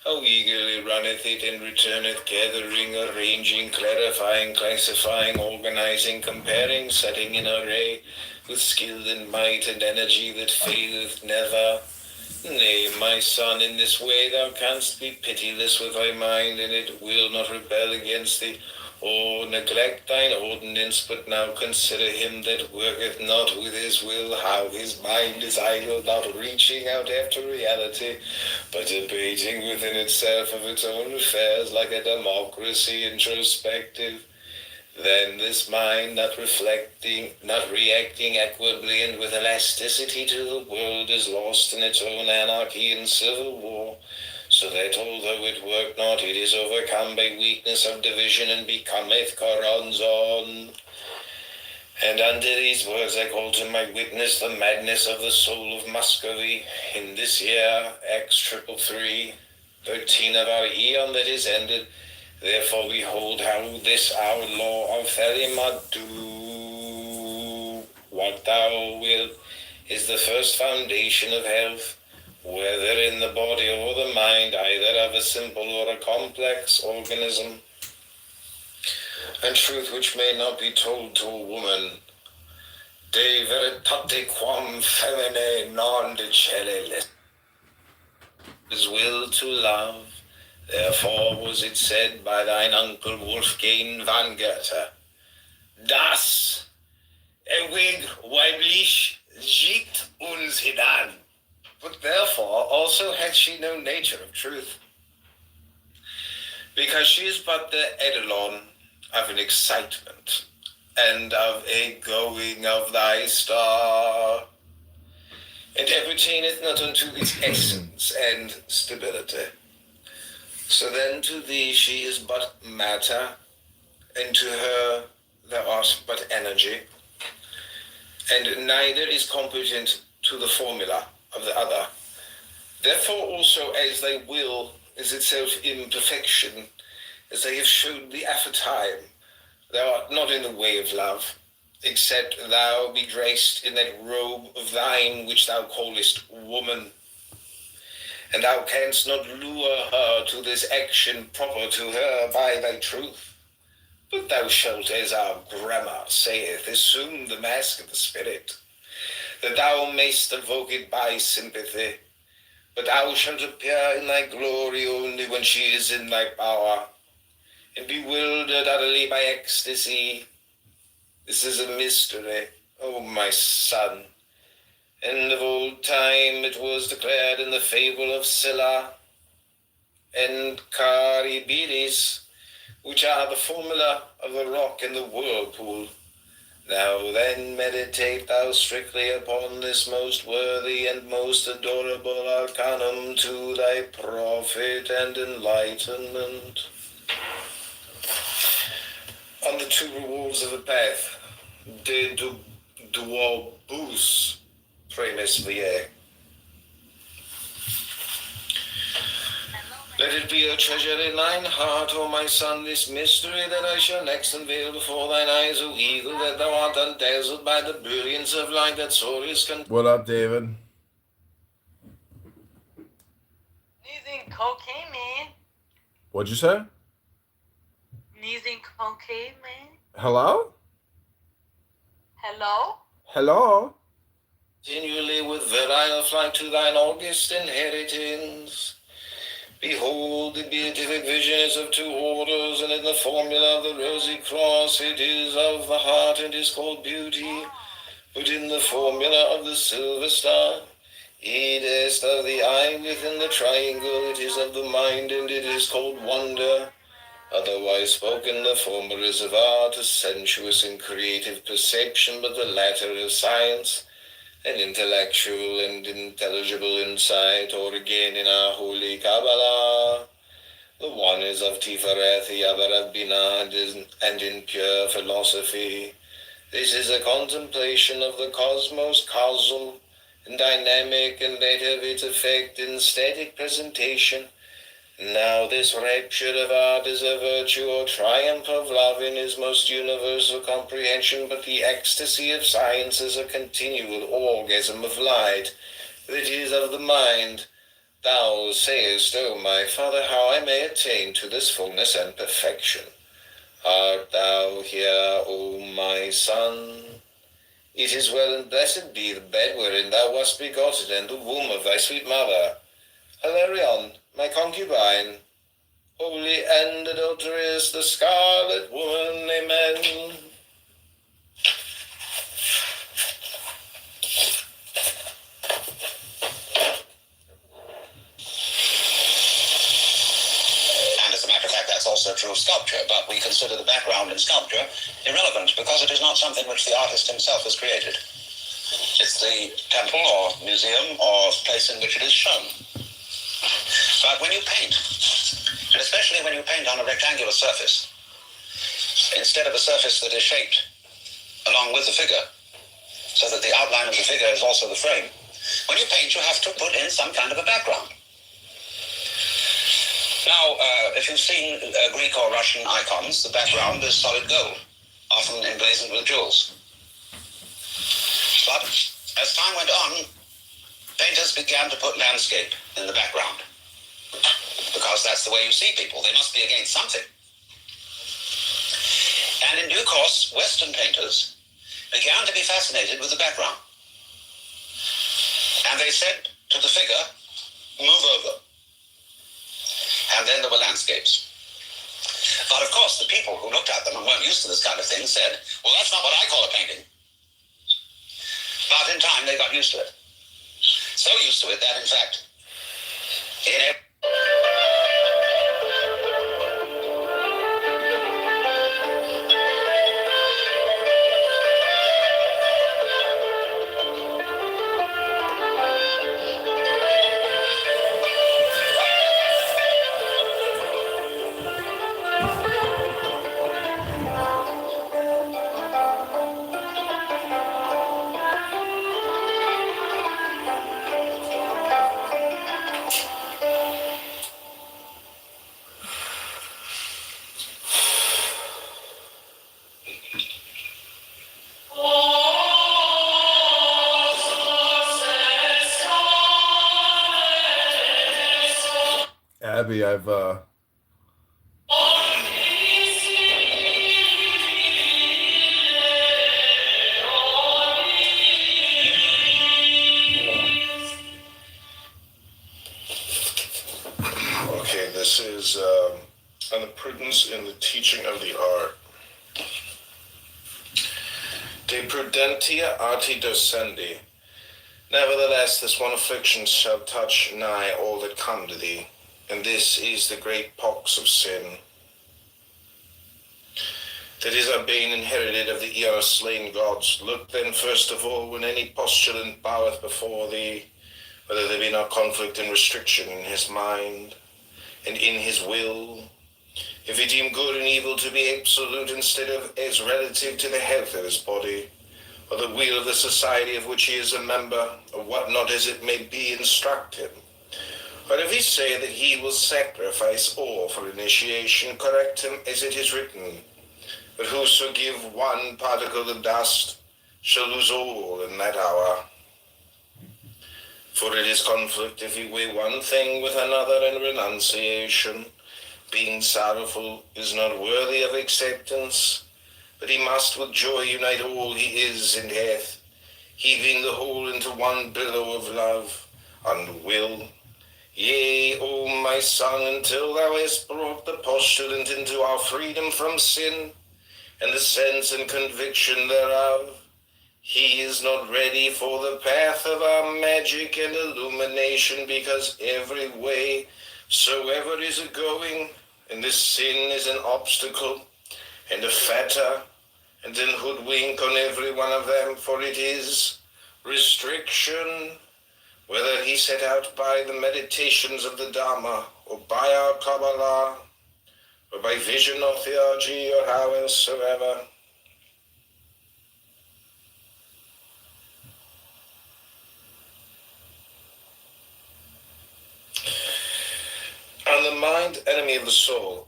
How eagerly runneth it and returneth, gathering, arranging, clarifying, classifying, organizing, comparing, setting in array, with skill and might and energy that faileth never. Nay, my son, in this way thou canst be pitiless with thy mind, and it will not rebel against thee, or neglect thine ordinance, but now consider him that worketh not with his will, how his mind is idle, not reaching out after reality, but debating within itself of its own affairs like a democracy introspective. Then this mind, not reflecting, not reacting equably and with elasticity to the world, is lost in its own anarchy and civil war, so that although it work not, it is overcome by weakness of division and becometh coronzon. And unto these words I call to my witness the madness of the soul of Muscovy in this year X333, 13 of our eon that is ended. Therefore behold how this our law of Thelema do what thou wilt is the first foundation of health, whether in the body or the mind, either of a simple or a complex organism. And truth which may not be told to a woman, de veritate quam feminae non dicere is will to love. Therefore was it said by thine uncle Wolfgang van Goethe, Das ewig weiblich sieht uns hinan. But therefore also had she no nature of truth, because she is but the eidolon of an excitement, and of a going of thy star, and appertaineth not unto its essence and stability. So then to thee she is but matter, and to her thou art but energy, and neither is competent to the formula of the other. Therefore also as thy will is itself imperfection, as I have showed thee aforetime, thou art not in the way of love, except thou be dressed in that robe of thine which thou callest woman. And thou canst not lure her to this action proper to her by thy truth. But thou shalt, as our grammar saith, assume the mask of the spirit, that thou mayst evoke it by sympathy. But thou shalt appear in thy glory only when she is in thy power, and bewildered utterly by ecstasy. This is a mystery, O my son, And of old time it was declared in the fable of Scylla and Charybdis, which are the formula of the rock and the whirlpool. Now then meditate thou strictly upon this most worthy and most adorable arcanum to thy profit and enlightenment. On the two rewards of the path, de duobus premis viae. Let it be a treasure in thine heart, O my son, this mystery that I shall next unveil before thine eyes, O eagle, that thou art undazzled by the brilliance of light that soarest. What up, David? Using cocaine, man. What'd you say? Using cocaine, man. Hello? Hello? Hello? Continually with virile flight to thine august inheritance. Behold, the beatific vision is of two orders, and in the formula of the rosy cross it is of the heart and is called beauty. But in the formula of the silver star, it is of the eye within the triangle, it is of the mind, and it is called wonder. Otherwise spoken, the former is of art, a sensuous and creative perception, but the latter of science, an intellectual and intelligible insight, or again in our holy Kabbalah. The one is of Tifereth, the other of Binah, and in pure philosophy. This is a contemplation of the cosmos, causal and dynamic, and later of its effect in static presentation. Now this rapture of art is a virtue or triumph of love in his most universal comprehension, but the ecstasy of science is a continual orgasm of light that is of the mind. Thou sayest, O my Father, how I may attain to this fullness and perfection. Art thou here, O my son? It is well, and blessed be the bed wherein thou wast begotten, and the womb of thy sweet mother. Hilarion, my concubine, holy and adulterous, the scarlet woman, amen. And as a matter of fact, that's also true of sculpture, but we consider the background in sculpture irrelevant because it is not something which the artist himself has created. It's the temple or museum or place in which it is shown. But when you paint, and especially when you paint on a rectangular surface, instead of a surface that is shaped along with the figure, so that the outline of the figure is also the frame, when you paint you have to put in some kind of a background. Now, if you've seen Greek or Russian icons, the background is solid gold, often emblazoned with jewels. But as time went on, painters began to put landscape in the background, because that's the way you see people. They must be against something. And in due course, Western painters began to be fascinated with the background. And they said to the figure, move over. And then there were landscapes. But of course, the people who looked at them and weren't used to this kind of thing said, well, that's not what I call a painting. But in time, they got used to it. So used to it that, in fact, Abby, I've Okay, this is on the prudence in the teaching of the art. De prudentia arti docendi. Nevertheless, this one affliction shall touch nigh all that come to thee, and this is the great pox of sin. That is our bane inherited of the ear slain gods. Look then first of all when any postulant boweth before thee, whether there be not conflict and restriction in his mind and in his will. If he deem good and evil to be absolute instead of as relative to the health of his body, or the weal of the society of which he is a member, or what not as it may be, instruct him. Or if he say that he will sacrifice all for initiation, correct him as it is written, but whoso give one particle of dust shall lose all in that hour. For it is conflict if he weigh one thing with another, and renunciation, being sorrowful, is not worthy of acceptance, but he must with joy unite all he is and hath, heaving the whole into one billow of love and will. Yea, O my son, until thou hast brought the postulant into our freedom from sin, and the sense and conviction thereof, he is not ready for the path of our magic and illumination, because every way soever is a going, and this sin is an obstacle, and a fetter, and an hoodwink on every one of them, for it is restriction, whether he set out by the meditations of the Dharma, or by our Kabbalah, or by vision or theology, or howsoever. On the mind, enemy of the soul,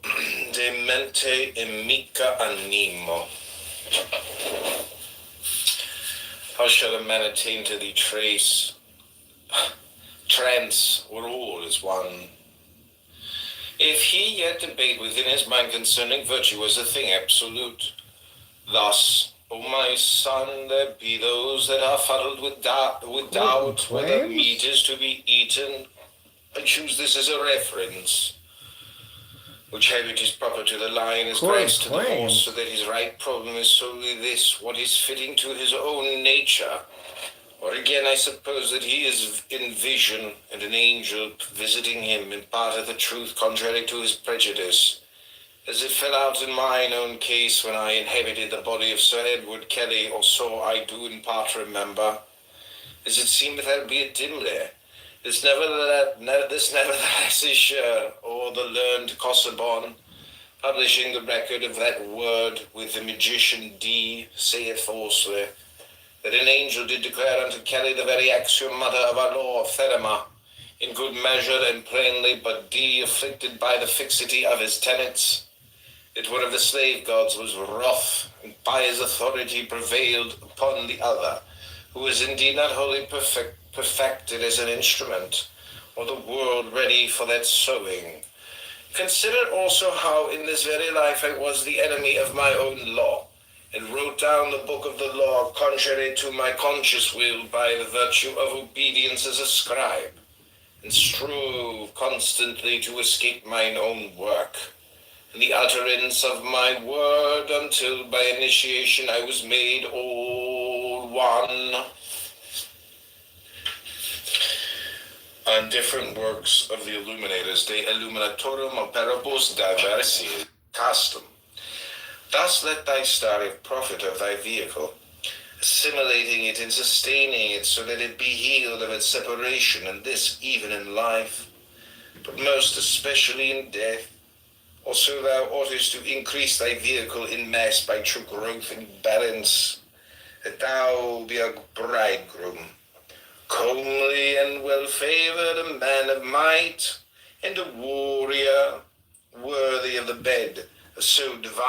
de mente amica animo. How shall a man attain to thee trace, trance, where all is one? If he yet debate within his mind concerning virtue as a thing absolute, thus, O my son, there be those that are fuddled with doubt whether meat is to be eaten. I choose this as a reference, which habit is proper to the lion is grass to the horse, so that his right problem is solely this, what is fitting to his own nature. Or again, I suppose that he is in vision, and an angel visiting him imparteth the truth contrary to his prejudice, as it fell out in mine own case when I inhabited the body of Sir Edward Kelly, or so I do in part remember, as it seemeth albeit dimly. This nevertheless is sure, or the learned Casaubon, publishing the record of that word with the magician D, saith falsely, that an angel did declare unto Kelly the very axiomata of our law of Thelema, in good measure and plainly, but D, afflicted by the fixity of his tenets, that one of the slave gods was wroth, and by his authority prevailed upon the other, who was indeed not wholly perfected as an instrument, or the world ready for that sowing. Consider also how in this very life I was the enemy of my own law, and wrote down the book of the law contrary to my conscious will by the virtue of obedience as a scribe, and strove constantly to escape mine own work, and the utterance of my word, until by initiation I was made all one. On different works of the illuminators, de illuminatorum operibus diversi custom. Thus let thy star have profit of thy vehicle, assimilating it and sustaining it, so that it be healed of its separation, and this even in life, but most especially in death. Also thou oughtest to increase thy vehicle in mass by true growth and balance, that thou be a bridegroom, comely and well-favored, a man of might, and a warrior, worthy of the bed of so divine